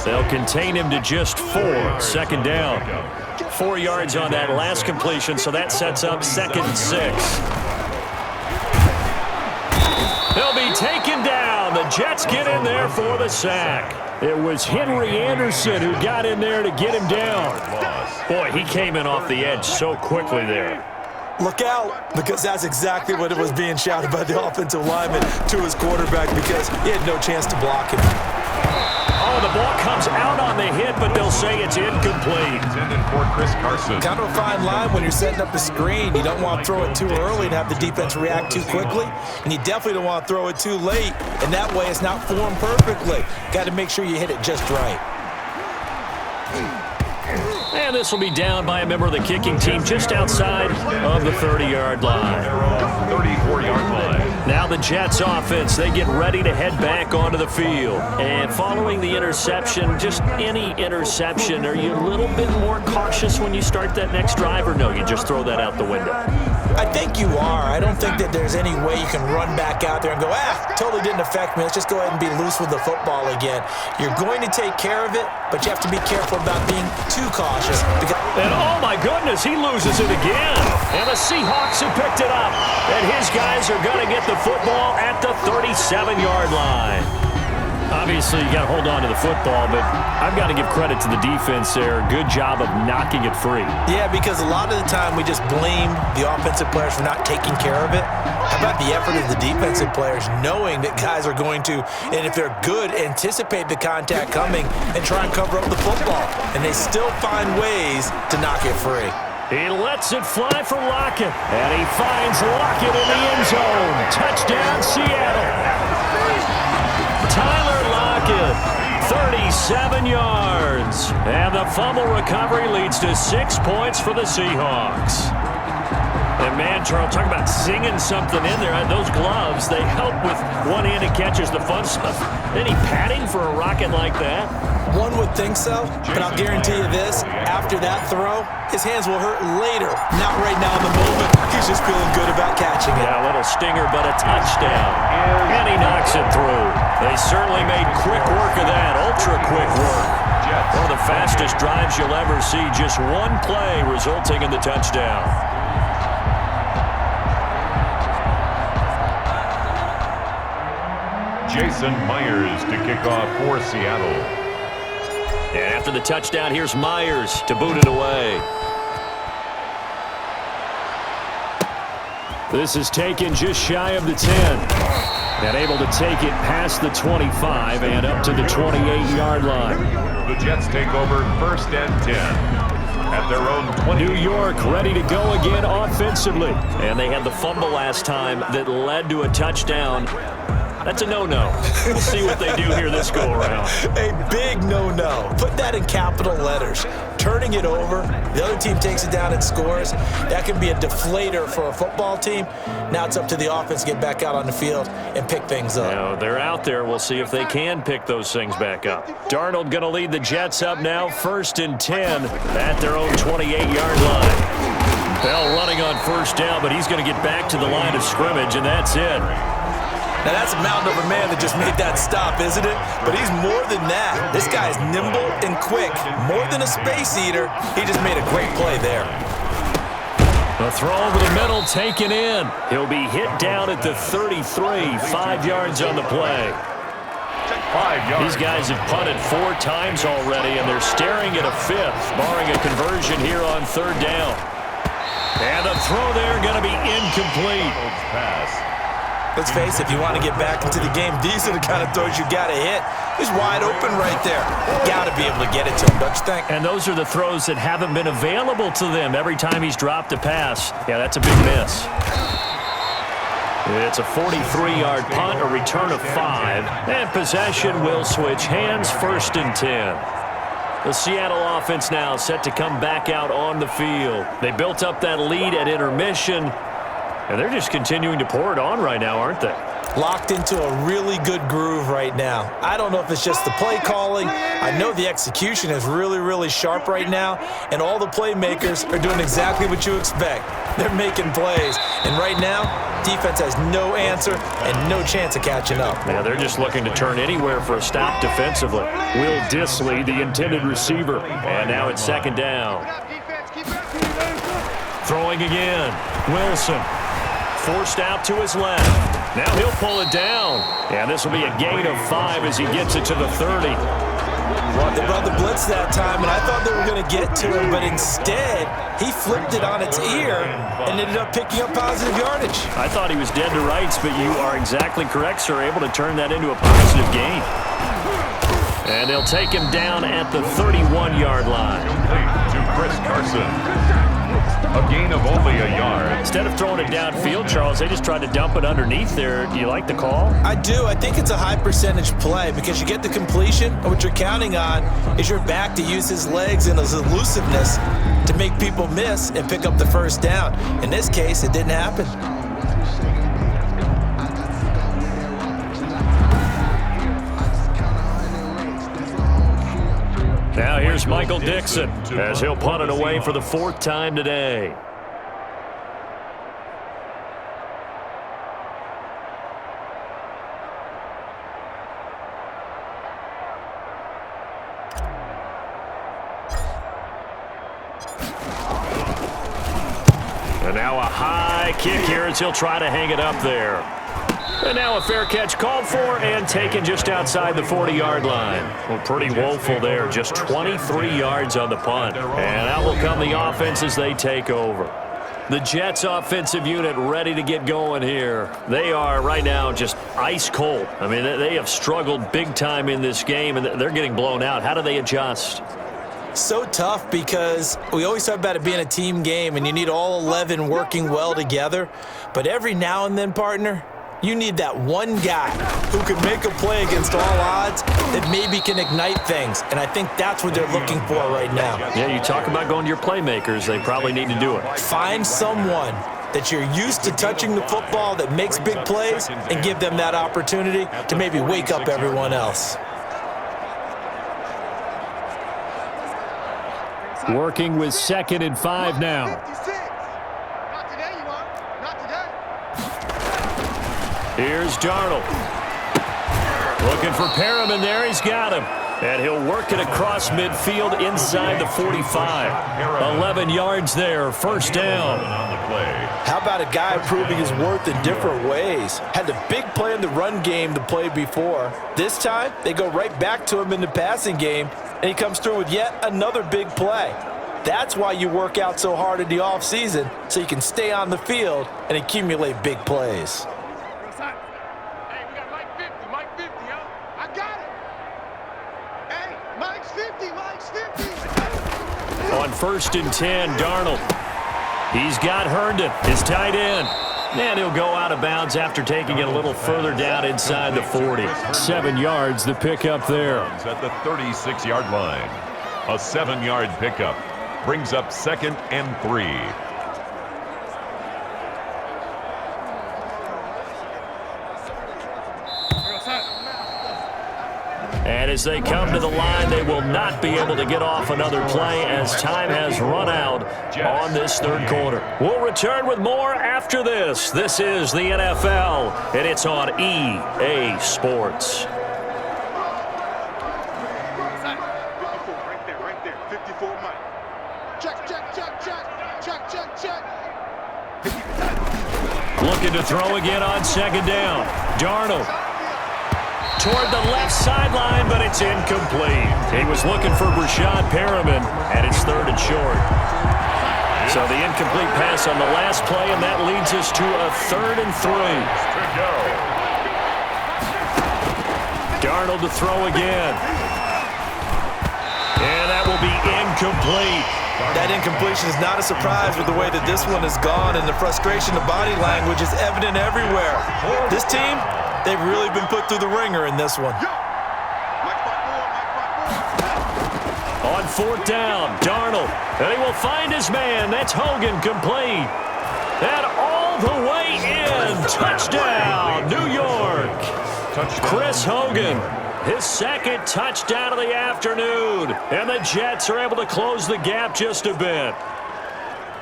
They'll contain him to just 4. Second down. 4 yards on that last completion, so that sets up 2nd and 6. He'll be taken down. The Jets get in there for the sack. It was Henry Anderson who got in there to get him down. Boy, he came in off the edge so quickly there. Look out, because that's exactly what it was being shouted by the offensive lineman to his quarterback, because he had no chance to block him. Oh, the ball comes out on the hit, but they'll say it's incomplete. Intended for Chris Carson. Kind of a fine line when you're setting up the screen. You don't want to throw it too early and have the defense react too quickly, and you definitely don't want to throw it too late, and that way it's not formed perfectly. Got to make sure you hit it just right. And this will be down by a member of the kicking team just outside of the 30-yard line. 34-yard line. Now the Jets offense, they get ready to head back onto the field. And following the interception, just any interception, are you a little bit more cautious when you start that next drive, or no, you just throw that out the window? I think you are. I don't think that there's any way you can run back out there and go, totally didn't affect me. Let's just go ahead and be loose with the football again. You're going to take care of it, but you have to be careful about being too cautious. And oh my goodness, he loses it again. And the Seahawks have picked it up. And his guys are going to get the football at the 37-yard line. Obviously, you got to hold on to the football, but I've got to give credit to the defense there. Good job of knocking it free. Yeah, because a lot of the time we just blame the offensive players for not taking care of it. How about the effort of the defensive players knowing that guys are going to, and if they're good, anticipate the contact coming and try and cover up the football. And they still find ways to knock it free. He lets it fly for Lockett, and he finds Lockett in the end zone. Touchdown, Seattle. Tyler Lockett, 37 yards. And the fumble recovery leads to 6 points for the Seahawks. And man, Charles, talk about singing something in there. Those gloves, they help with one-handed catches, the fun stuff. Any padding for a rocket like that? One would think so, but I'll guarantee you this. After that throw, his hands will hurt later. Not right now in the moment. He's just feeling good about catching it. Yeah, a little stinger, but a touchdown. And he knocks it through. They certainly made quick work of that, ultra-quick work. One of the fastest drives you'll ever see. Just one play resulting in the touchdown. Jason Myers to kick off for Seattle. And after the touchdown, here's Myers to boot it away. This is taken just shy of the 10. And able to take it past the 25 and up to the 28-yard line. The Jets take over 1st and 10 at their own 20. New York ready to go again offensively. And they had the fumble last time that led to a touchdown. That's a no-no. We'll see what they do here this go-around. A big no-no. Put that in capital letters. Turning it over, the other team takes it down and scores. That can be a deflator for a football team. Now it's up to the offense to get back out on the field and pick things up. Now, they're out there. We'll see if they can pick those things back up. Darnold going to lead the Jets up now, 1st and 10 at their own 28-yard line. Bell running on 1st down, but he's going to get back to the line of scrimmage, and that's it. Now, that's a mountain of a man that just made that stop, isn't it? But he's more than that. This guy is nimble and quick. More than a space eater. He just made a great play there. The throw over the middle taken in. He'll be hit down at the 33, 5 yards on the play. 5 yards. These guys have punted 4 times already, and they're staring at a 5th, barring a conversion here on 3rd down. And the throw there going to be incomplete. Pass. Let's face it, if you want to get back into the game, these are the kind of throws you got to hit. He's wide open right there. Got to be able to get it to him, don't you think? And those are the throws that haven't been available to them every time he's dropped a pass. Yeah, that's a big miss. It's a 43-yard punt, a return of 5. And possession will switch hands, 1st and 10. The Seattle offense now set to come back out on the field. They built up that lead at intermission. And they're just continuing to pour it on right now, aren't they? Locked into a really good groove right now. I don't know if it's just the play calling. I know the execution is really, really sharp right now. And all the playmakers are doing exactly what you expect. They're making plays. And right now, defense has no answer and no chance of catching up. Yeah, they're just looking to turn anywhere for a stop defensively. Will Dissly, the intended receiver. And now it's 2nd down. Throwing again. Wilson. Forced out to his left. Now he'll pull it down. And this will be a gain of 5 as he gets it to the 30. They brought the blitz that time, and I thought they were going to get to him, but instead, he flipped it on its ear and ended up picking up positive yardage. I thought he was dead to rights, but you are exactly correct, sir. Able to turn that into a positive gain. And they'll take him down at the 31-yard line. To Chris Carson. A gain of only a yard. Instead of throwing it downfield, Charles, they just tried to dump it underneath there. Do you like the call? I do. I think it's a high percentage play because you get the completion, and what you're counting on is your back to use his legs and his elusiveness to make people miss and pick up the 1st down. In this case, it didn't happen. Now here's Michael Dixon as he'll punt it away for the 4th time today. And now a high kick here as he'll try to hang it up there. And now a fair catch called for and taken just outside the 40-yard line. Well, pretty woeful there. Just 23 yards on the punt. And out will come the offense as they take over. The Jets offensive unit ready to get going here. They are right now just ice cold. I mean, they have struggled big time in this game, and they're getting blown out. How do they adjust? So tough because we always talk about it being a team game, and you need all 11 working well together. But every now and then, partner, you need that one guy who can make a play against all odds that maybe can ignite things. And I think that's what they're looking for right now. Yeah, you talk about going to your playmakers. They probably need to do it. Find someone that you're used to touching the football that makes big plays and give them that opportunity to maybe wake up everyone else. Working with 2nd and 5 now. Not today, you are. Not today. Here's Darnold. Looking for Perriman there. He's got him. And he'll work it across midfield inside the 45. 11 yards there. First down. How about a guy proving his worth in different ways? Had the big play in the run game the play before. This time, they go right back to him in the passing game, and he comes through with yet another big play. That's why you work out so hard in the offseason, so you can stay on the field and accumulate big plays. Hey, we got Mike 50, Mike 50, huh? I got it. Hey, Mike's 50, Mike's 50. On 1st and 10, Darnold. He's got Herndon, his tight end. And he'll go out of bounds after taking it a little further down inside the 40. 7 yards, the pickup there. At the 36-yard line. A 7-yard pickup brings up 2nd and 3. And as they come to the line, they will not be able to get off another play as time has run out on this 3rd quarter. We'll return with more after this. This is the NFL, and it's on EA Sports. Right there. 54, Mike. Check. Looking to throw again on 2nd down. Darnold. Toward the left sideline, but it's incomplete. He was looking for Brashad Perriman, and it's 3rd and short. So the incomplete pass on the last play, and that leads us to a 3rd and 3. Darnold to throw again. And that will be incomplete. That incompletion is not a surprise with the way that this one has gone, and the frustration, the body language is evident everywhere. This team, they've really been put through the ringer in this one. On 4th down, Darnold. And he will find his man. That's Hogan, complete. And all the way in. Touchdown, New York. Chris Hogan, his 2nd touchdown of the afternoon. And the Jets are able to close the gap just a bit.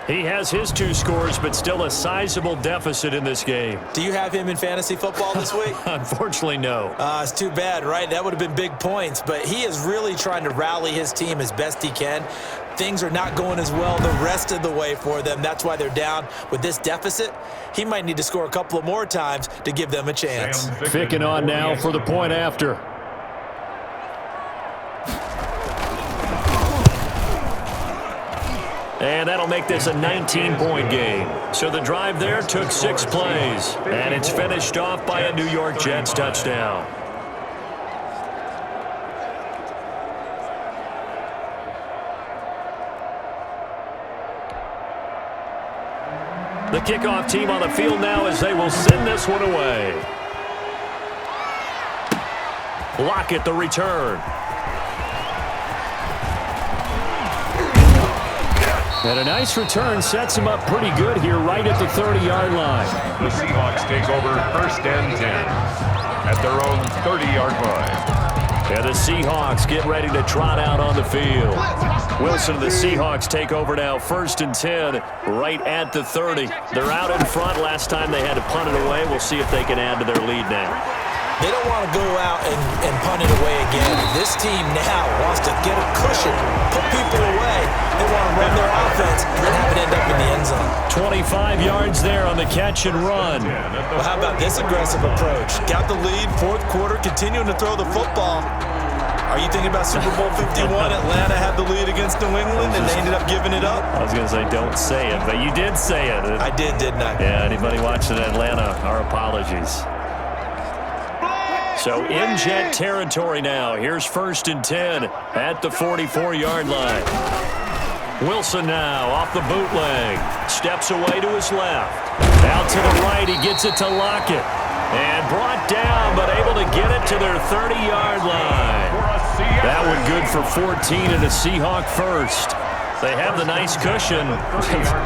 He has his 2 scores, but still a sizable deficit in this game. Do you have him in fantasy football this week? Unfortunately, no. It's too bad, right? That would have been big points, but he is really trying to rally his team as best he can. Things are not going as well the rest of the way for them. That's why they're down with this deficit. He might need to score a couple of more times to give them a chance. Ficking on now for the point after. And that'll make this a 19-point game. So the drive there took 6 plays. And it's finished off by a New York Jets touchdown. The kickoff team on the field now as they will send this one away. Lockett the return. And a nice return sets him up pretty good here right at the 30-yard line. The Seahawks take over 1st and 10 at their own 30-yard line. And the Seahawks get ready to trot out on the field. Wilson and the Seahawks take over now 1st and 10 right at the 30. They're out in front. Last time they had to punt it away. We'll see if they can add to their lead now. They don't want to go out and punt it away again. This team now wants to get a cushion, put people away. They want to run their offense and have it end up in the end zone. 25 yards there on the catch and run. Well, how about this aggressive approach? Got the lead, fourth quarter, continuing to throw the football. Are you thinking about Super Bowl 51? Atlanta had the lead against New England, and they ended up giving it up? I was going to say don't say it, but you did say it. I did, didn't I? Yeah, anybody watching Atlanta, our apologies. So in Jet territory now. Here's 1st and 10 at the 44-yard line. Wilson now off the bootleg. Steps away to his left. Out to the right, he gets it to Lockett. And brought down, but able to get it to their 30-yard line. That one good for 14 and a Seahawk first. They have the nice cushion.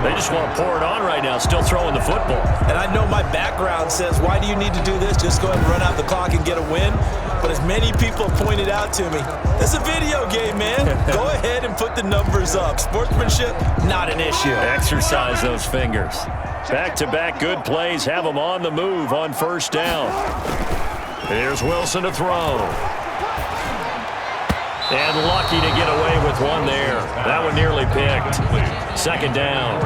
They just want to pour it on right now, still throwing the football. And I know my background says, why do you need to do this? Just go ahead and run out the clock and get a win. But as many people have pointed out to me, this is a video game, man. Go ahead and put the numbers up. Sportsmanship, not an issue. Exercise those fingers. Back-to-back good plays have them on the move on 1st down. Here's Wilson to throw. And lucky to get away with one there. That one nearly picked. 2nd down.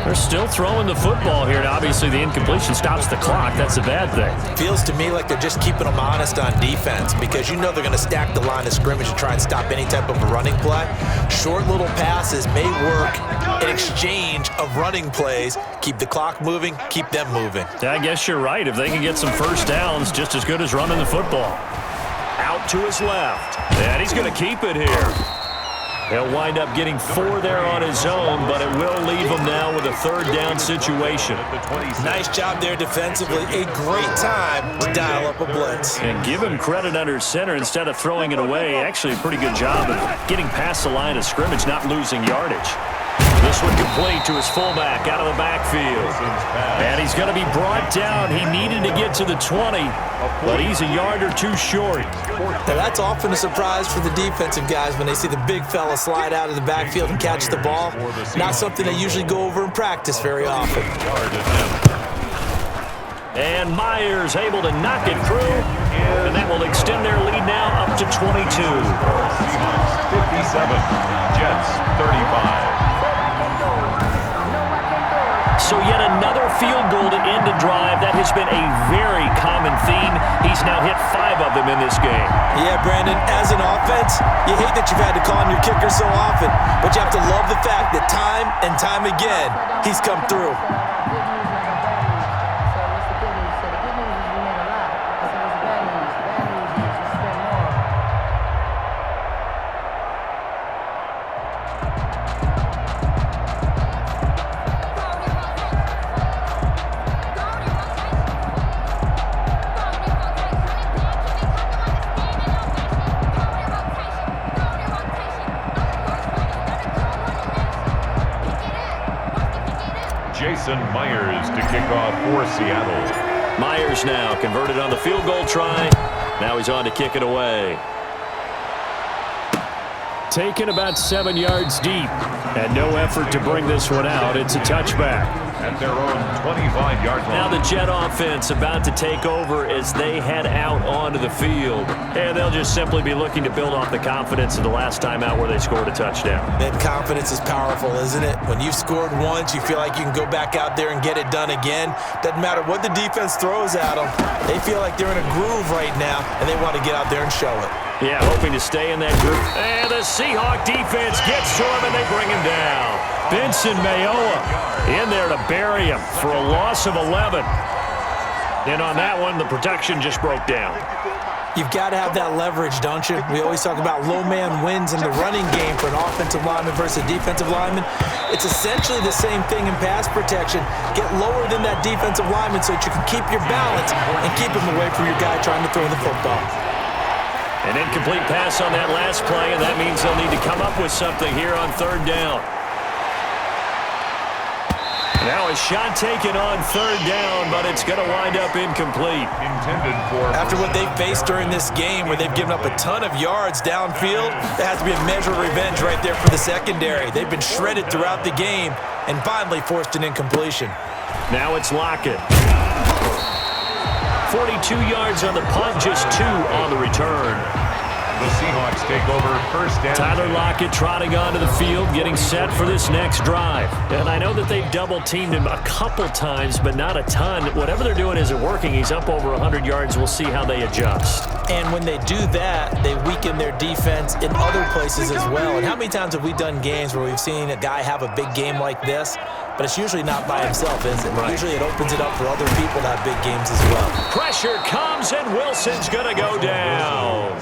They're still throwing the football here, and obviously the incompletion stops the clock. That's a bad thing. Feels to me like they're just keeping them honest on defense because you know they're going to stack the line of scrimmage and try and stop any type of a running play. Short little passes may work in exchange of running plays. Keep the clock moving, keep them moving. I guess you're right. If they can get some 1st downs, just as good as running the football. Out to his left. And he's going to keep it here. He'll wind up getting 4 there on his own, but it will leave him now with a 3rd down situation. Nice job there defensively. A great time to dial up a blitz. And give him credit under center instead of throwing it away. Actually, a pretty good job of getting past the line of scrimmage, not losing yardage. This one complete to his fullback out of the backfield. And he's going to be brought down. He needed to get to the 20, but he's a yard or 2 short. Now that's often a surprise for the defensive guys when they see the big fella slide out of the backfield and catch the ball. Not something they usually go over in practice very often. And Myers able to knock it through, and that will extend their lead now up to 22. 57, Jets 35. So yet another field goal to end a drive. That has been a very common theme. He's now hit 5 of them in this game. Yeah, Brandon, as an offense, you hate that you've had to call on your kicker so often, but you have to love the fact that time and time again, he's come through. Myers to kick off for Seattle. Myers now converted on the field goal try. Now he's on to kick it away. Taken about 7 yards deep. And no effort to bring this one out. It's a touchback. At their own 25-yard line. Now the Jet offense about to take over as they head out onto the field. And they'll just simply be looking to build off the confidence of the last time out where they scored a touchdown. Man, confidence is powerful, isn't it? When you've scored once, you feel like you can go back out there and get it done again. Doesn't matter what the defense throws at them. They feel like they're in a groove right now, and they want to get out there and show it. Yeah, hoping to stay in that group. And the Seahawk defense gets to him, and they bring him down. Benson Mayoa in there to bury him for a loss of 11. And on that one, the protection just broke down. You've got to have that leverage, don't you? We always talk about low man wins in the running game for an offensive lineman versus a defensive lineman. It's essentially the same thing in pass protection. Get lower than that defensive lineman so that you can keep your balance and keep him away from your guy trying to throw the football. An incomplete pass on that last play, and that means they'll need to come up with something here on 3rd down. Now a shot taken on 3rd down, but it's going to wind up incomplete. Intended for after what they've faced during this game where they've given up a ton of yards downfield, there has to be a measure of revenge right there for the secondary. They've been shredded throughout the game and finally forced an incompletion. Now it's Lockett. 42 yards on the punt, just 2 on the return. The Seahawks take over first down. Tyler Lockett trotting onto the field, getting set for this next drive. And I know that they've double-teamed him a couple times, but not a ton. Whatever they're doing isn't working. He's up over 100 yards. We'll see how they adjust. And when they do that, they weaken their defense in other places as well. And how many times have we done games where we've seen a guy have a big game like this, but it's usually not by himself, is it? Right. Usually it opens it up for other people to have big games as well. Pressure comes, and Wilson's going to go down.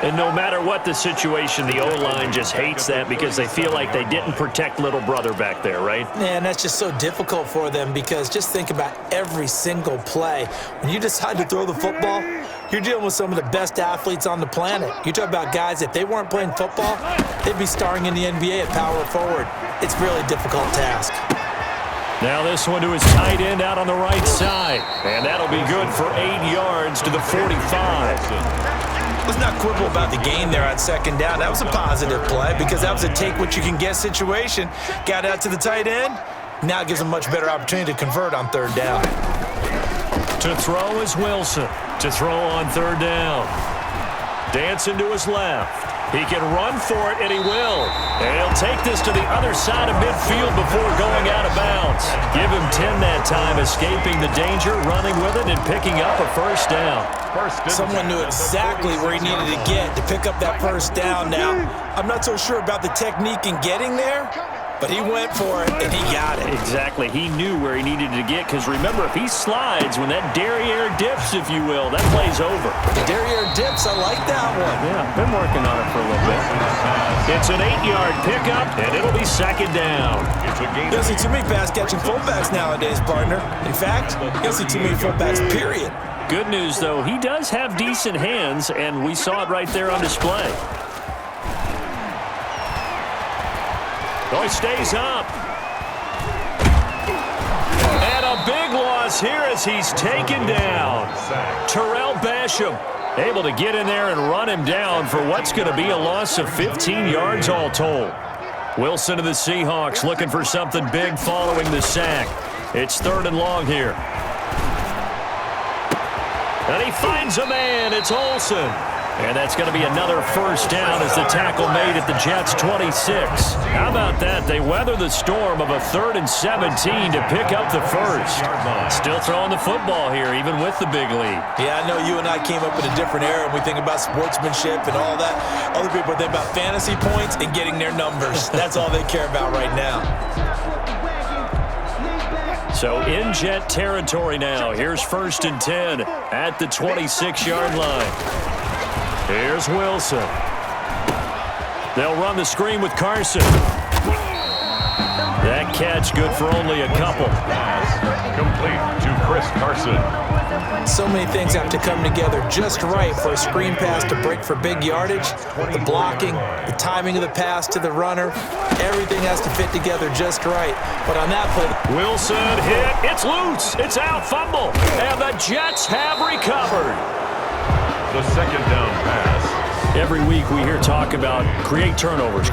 And no matter what the situation, the O-line just hates that because they feel like they didn't protect little brother back there, right? Man, that's just so difficult for them because just think about every single play. When you decide to throw the football, you're dealing with some of the best athletes on the planet. You talk about guys, if they weren't playing football, they'd be starring in the NBA at power forward. It's a really difficult task. Now this one to his tight end out on the right side. And that'll be good for 8 yards to the 45. Let's not quibble about the gain there on second down. That was a positive play because that was a take-what-you-can-get situation. Got out to the tight end. Now it gives him a much better opportunity to convert on third down. To throw is Wilson. To throw on third down. Dancing to his left. He can run for it, and he will. And he'll take this to the other side of midfield before going out of bounds. Give him 10 that time, escaping the danger, running with it, and picking up a first down. Someone knew exactly where he needed to get to pick up that first down now. I'm not so sure about the technique in getting there, but he went for it, and he got it. Exactly. He knew where he needed to get, because remember, if he slides, when that derriere dips, if you will, that play's over. The derriere dips, I like that one. Yeah, been working on it for a little bit. It's an 8-yard pickup, and it'll be second down. You don't see too many pass-catching fullbacks nowadays, partner. In fact, you don't see too many fullbacks, period. Good news, though, he does have decent hands, and we saw it right there on display. Oh, he stays up. And a big loss here as he's taken down. Terrell Basham able to get in there and run him down for what's going to be a loss of 15 yards all told. Wilson of the Seahawks looking for something big following the sack. It's third and long here. And he finds a man. It's Olsen. And that's going to be another first down as the tackle made at the Jets' 26. How about that? They weather the storm of a 3rd and 17 to pick up the first. Still throwing the football here, even with the big lead. Yeah, I know you and I came up in a different era, and we think about sportsmanship and all that. Other people think about fantasy points and getting their numbers. That's all they care about right now. So in Jet territory now. Here's 1st and 10 at the 26-yard line. Here's Wilson. They'll run the screen with Carson. That catch good for only a couple. Complete to Chris Carson. So many things have to come together just right for a screen pass to break for big yardage. The blocking, the timing of the pass to the runner, everything has to fit together just right. But on that play, Wilson hit. It's loose. It's out. Fumble. And the Jets have recovered. The second down pass. Every week we hear talk about create turnovers.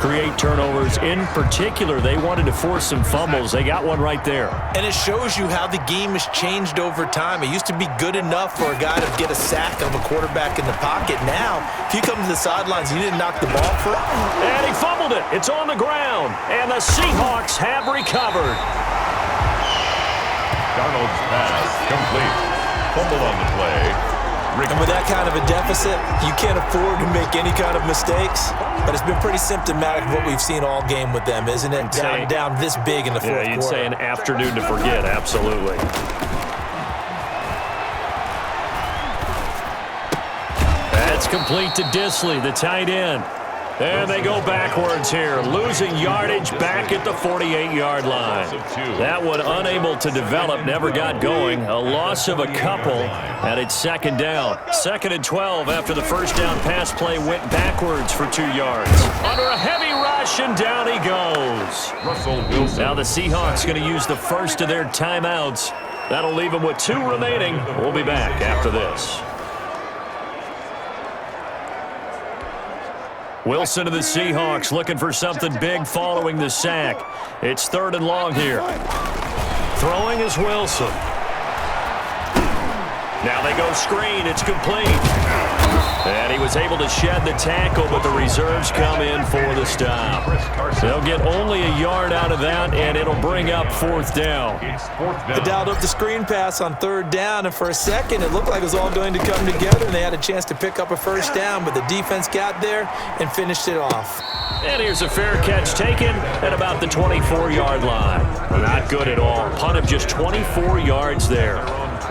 In particular, they wanted to force some fumbles. They got one right there. And it shows you how the game has changed over time. It used to be good enough for a guy to get a sack of a quarterback in the pocket. Now, if you come to the sidelines and you didn't knock the ball for it. And he fumbled it. It's on the ground. And the Seahawks have recovered. Darnold's pass complete. Fumble on the play. And with that kind of a deficit, you can't afford to make any kind of mistakes. But it's been pretty symptomatic of what we've seen all game with them, isn't it? Down this big in the fourth quarter. Yeah, you'd say an afternoon to forget, absolutely. That's complete to Disley, the tight end. And they go backwards here, losing yardage back at the 48-yard line. That one unable to develop, never got going. A loss of a couple, and it's second down. 2nd and 12 after the first down pass play went backwards for 2 yards. Under a heavy rush, and down he goes. Russell Wilson. Now the Seahawks going to use the first of their timeouts. That'll leave them with 2 remaining. We'll be back after this. Wilson of the Seahawks looking for something big following the sack. It's 3rd and long here. Throwing is Wilson. Now they go screen. It's complete. And he was able to shed the tackle, but the reserves come in for the stop. They'll get only a yard out of that, and it'll bring up 4th down. They dialed up the screen pass on 3rd down, and for a second it looked like it was all going to come together, and they had a chance to pick up a 1st down, but the defense got there and finished it off. And here's a fair catch taken at about the 24-yard line. Not good at all. Punt of just 24 yards there.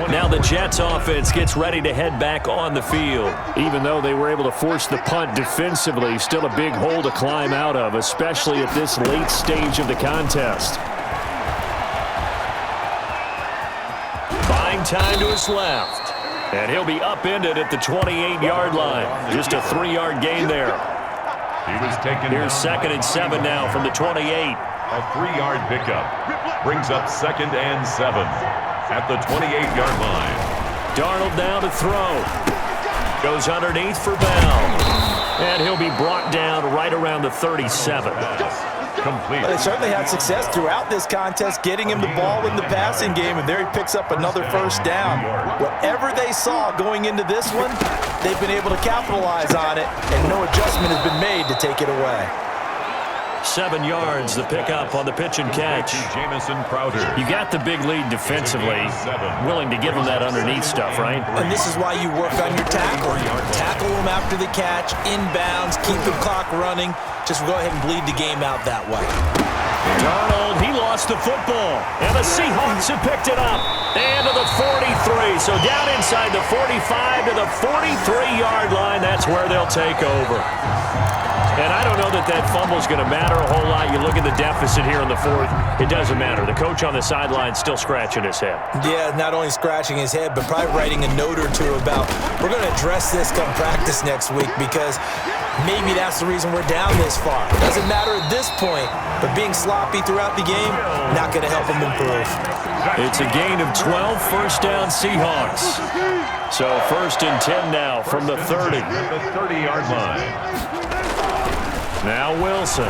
Now the Jets offense gets ready to head back on the field. Even though they were able to force the punt defensively, still a big hole to climb out of, especially at this late stage of the contest. Buying time to his left. And he'll be upended at the 28-yard line. Just a 3-yard gain there. He was taken Here's 2nd and 7 now from the 28. A 3-yard pickup. Brings up 2nd and 7 at the 28-yard line. Darnold now to throw. Goes underneath for Bell. And he'll be brought down right around the 37. Complete. Well, they certainly had success throughout this contest getting him the ball in the passing game, and there he picks up another 1st down. Whatever they saw going into this one, they've been able to capitalize on it, and no adjustment has been made to take it away. 7 yards, the pickup on the pitch and catch. Jamison Crowder. You got the big lead defensively, willing to give them that underneath stuff, right? And this is why you work on your tackle. Tackle them after the catch, inbounds, keep the clock running. Just go ahead and bleed the game out that way. Darnold, he lost the football, and the Seahawks have picked it up. And to the 43, so down inside the 45 to the 43-yard line. That's where they'll take over. And I don't know that that fumble is going to matter a whole lot. You look at the deficit here in the 4th, it doesn't matter. The coach on the sideline still scratching his head. Yeah, not only scratching his head, but probably writing a note or two about, we're going to address this come practice next week, because maybe that's the reason we're down this far. It doesn't matter at this point, but being sloppy throughout the game, not going to help them improve. It's a gain of 12, 1st down Seahawks. So 1st and 10 now from the 30. At the 30-yard line. Now Wilson.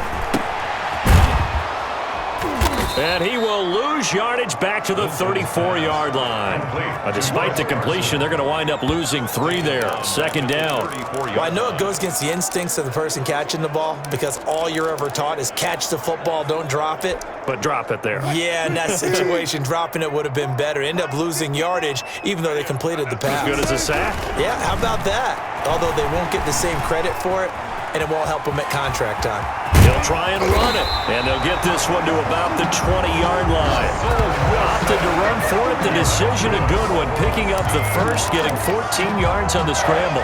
And he will lose yardage back to the 34-yard line. Despite the completion, they're going to wind up losing 3 there. 2nd down. Well, I know it goes against the instincts of the person catching the ball, because all you're ever taught is catch the football, don't drop it. But drop it there. Yeah, in that situation, dropping it would have been better. End up losing yardage, even though they completed the pass. As good as a sack? Yeah, how about that? Although they won't get the same credit for it, and it won't help them at contract time. He'll try and run it, and they'll get this one to about the 20-yard line. Opted to run for it. The decision a good one, picking up the 1st, getting 14 yards on the scramble.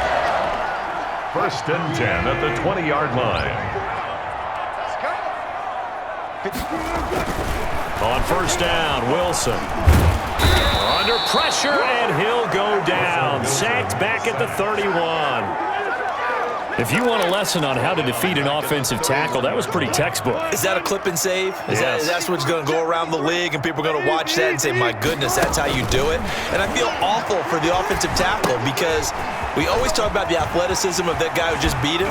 1st and 10 at the 20-yard line. On 1st down, Wilson. Under pressure, and he'll go down. Sacked back at the 31. If you want a lesson on how to defeat an offensive tackle, that was pretty textbook. Is that a clip and save? Yes. That's what's going to go around the league, and people are going to watch that and say, my goodness, that's how you do it? And I feel awful for the offensive tackle, because we always talk about the athleticism of that guy who just beat him.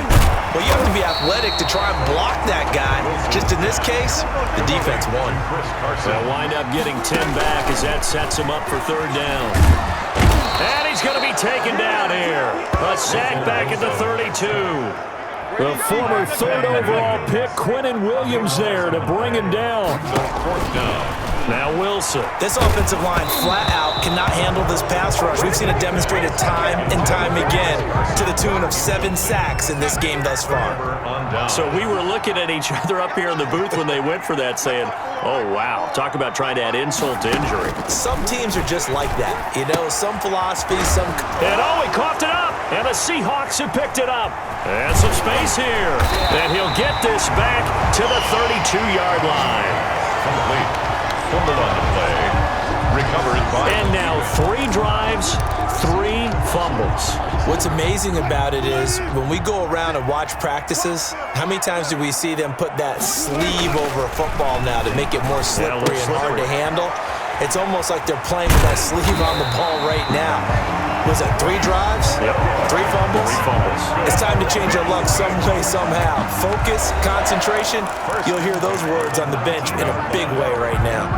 Well, you have to be athletic to try and block that guy. Just in this case, the defense won. They'll wind up getting 10 back as that sets him up for 3rd down. And he's going to be taken down here. A sack back at the 32. The former 3rd overall pick, Quinnen Williams, there to bring him down. Now Wilson. This offensive line flat out cannot handle this pass rush. We've seen it demonstrated time and time again, to the tune of 7 sacks in this game thus far. So we were looking at each other up here in the booth when they went for that, saying, oh, wow, talk about trying to add insult to injury. Some teams are just like that. You know, some philosophy, some... And oh, he coughed it up, and the Seahawks have picked it up. And some space here. And he'll get this back to the 32-yard line. Complete. Fumbled on the play. Recovered by... And now 3 drives, 3 fumbles. What's amazing about it is when we go around and watch practices, how many times do we see them put that sleeve over a football now to make it more slippery and hard to handle? It's almost like they're playing with that sleeve on the ball right now. Was it 3 drives? Yep. 3 fumbles? 3 fumbles. It's time to change your luck some way, somehow. Focus, concentration, you'll hear those words on the bench in a big way right now.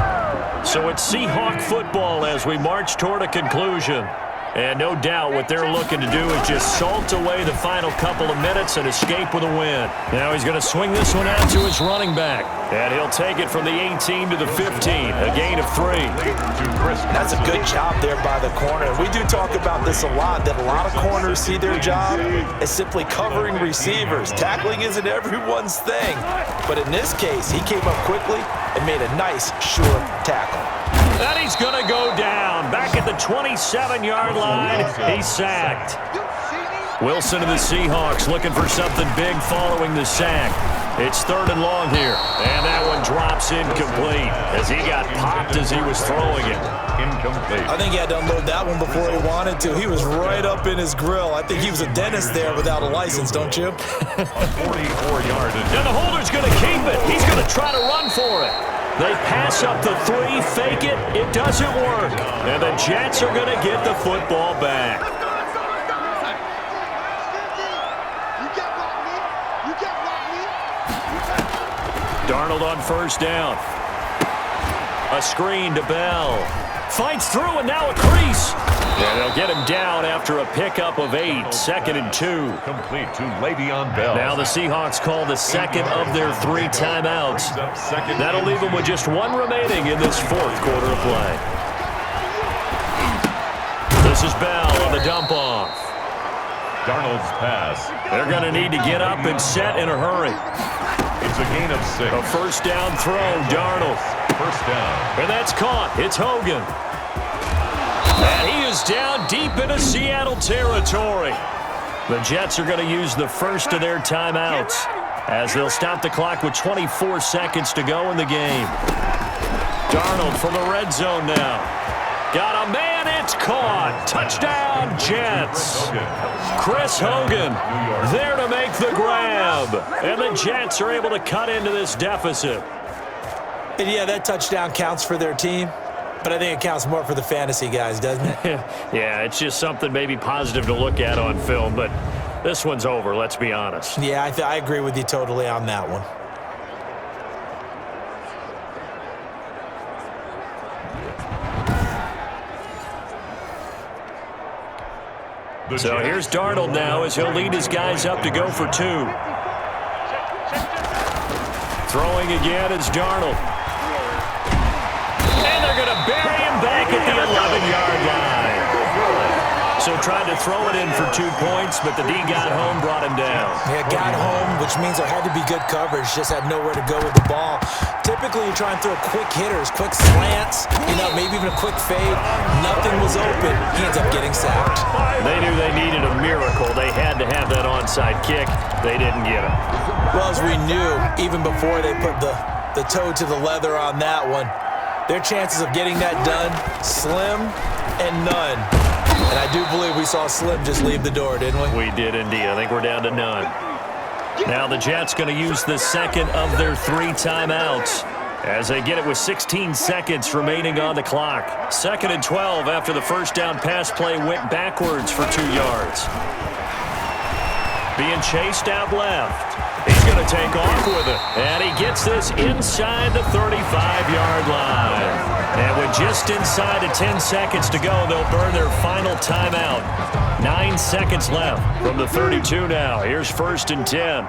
So it's Seahawk football as we march toward a conclusion. And no doubt what they're looking to do is just salt away the final couple of minutes and escape with a win. Now he's going to swing this one out to his running back. And he'll take it from the 18 to the 15, a gain of 3. That's a good job there by the corner. We do talk about this a lot, that a lot of corners see their job as simply covering receivers. Tackling isn't everyone's thing. But in this case, he came up quickly and made a nice, sure tackle. And he's going to go down. Back at the 27-yard line, he's sacked. Wilson of the Seahawks looking for something big following the sack. It's 3rd and long here. And that one drops incomplete as he got popped as he was throwing it. Incomplete. I think he had to unload that one before he wanted to. He was right up in his grill. I think he was a dentist there without a license, don't you? A 44-yard. And the holder's going to keep it. He's going to try to run for it. They pass up the 3, fake it. It doesn't work. And the Jets are going to get the football back. Darnold on 1st down. A screen to Bell. Fights through and now a crease. And they'll get him down after a pickup of 8. 2nd and 2. Complete to Le'Veon Bell. Now the Seahawks call the second of their 3 timeouts. That'll leave them with just 1 remaining in this 4th quarter of play. This is Bell on the dump-off. Darnold's pass. They're going to need to get up and set in a hurry. It's a gain of 6. A 1st down throw, Darnold. 1st down. And that's caught. It's Hogan. And he is down deep into Seattle territory. The Jets are going to use the first of their timeouts as they'll stop the clock with 24 seconds to go in the game. Darnold from the red zone now. Got a man, it's caught. Touchdown, Jets. Chris Hogan there to make the grab. And the Jets are able to cut into this deficit. And yeah, that touchdown counts for their team, but I think it counts more for the fantasy guys, doesn't it? Yeah, it's just something maybe positive to look at on film, but this one's over, let's be honest. Yeah, I agree with you totally on that one. So here's Darnold now as he'll lead his guys up to go for 2. Throwing again is Darnold. And they're going to bury him back at the 11-yard line. So trying to throw it in for 2 points, but the D got home, brought him down. Yeah, got home, which means there had to be good coverage. Just had nowhere to go with the ball. Typically, you're trying to throw quick hitters, quick slants, maybe even a quick fade. Nothing was open. He ends up getting sacked. They knew they needed a miracle. They had to have that onside kick. They didn't get it. Well, as we knew, even before they put the toe to the leather on that one, their chances of getting that done, slim and none. And I do believe we saw Slim just leave the door, didn't we? We did indeed. I think we're down to none. Now the Jets going to use the second of their 3 timeouts as they get it with 16 seconds remaining on the clock. 2nd and 12 after the 1st down pass play went backwards for 2 yards. Being chased out left. He's going to take off with it. And he gets this inside the 35-yard line. And with just inside of 10 seconds to go, they'll burn their final timeout. 9 seconds left from the 32 now. Here's 1st and 10.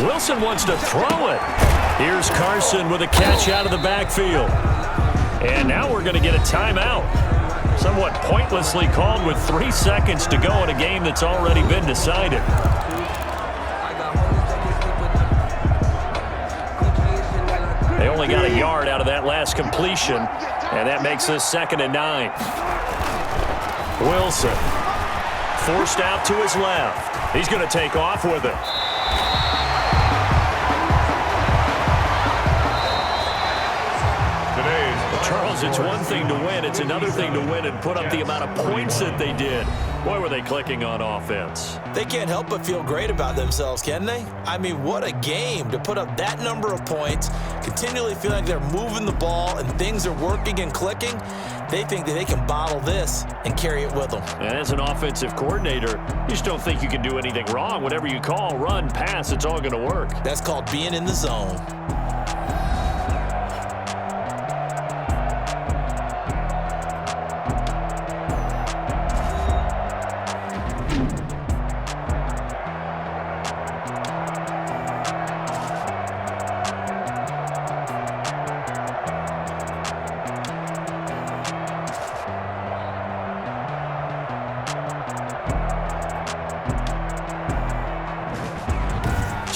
Wilson wants to throw it. Here's Carson with a catch out of the backfield. And now we're going to get a timeout. Somewhat pointlessly called with 3 seconds to go in a game that's already been decided. They only got a yard out of that last completion, and that makes this 2nd and 9. Wilson forced out to his left. He's going to take off with it. Charles, it's one thing to win. It's another thing to win and put up the amount of points that they did. Boy, were they clicking on offense. They can't help but feel great about themselves, can they? I mean, what a game to put up that number of points, continually feel like they're moving the ball and things are working and clicking. They think that they can bottle this and carry it with them. And as an offensive coordinator, you just don't think you can do anything wrong. Whatever you call, run, pass, it's all going to work. That's called being in the zone.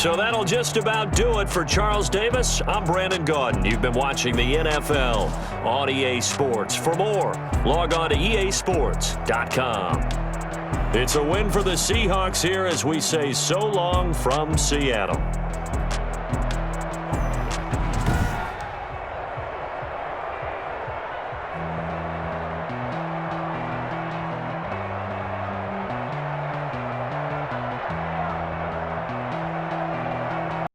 So that'll just about do it for Charles Davis. I'm Brandon Gaudin. You've been watching the NFL on EA Sports. For more, log on to easports.com. It's a win for the Seahawks here as we say so long from Seattle.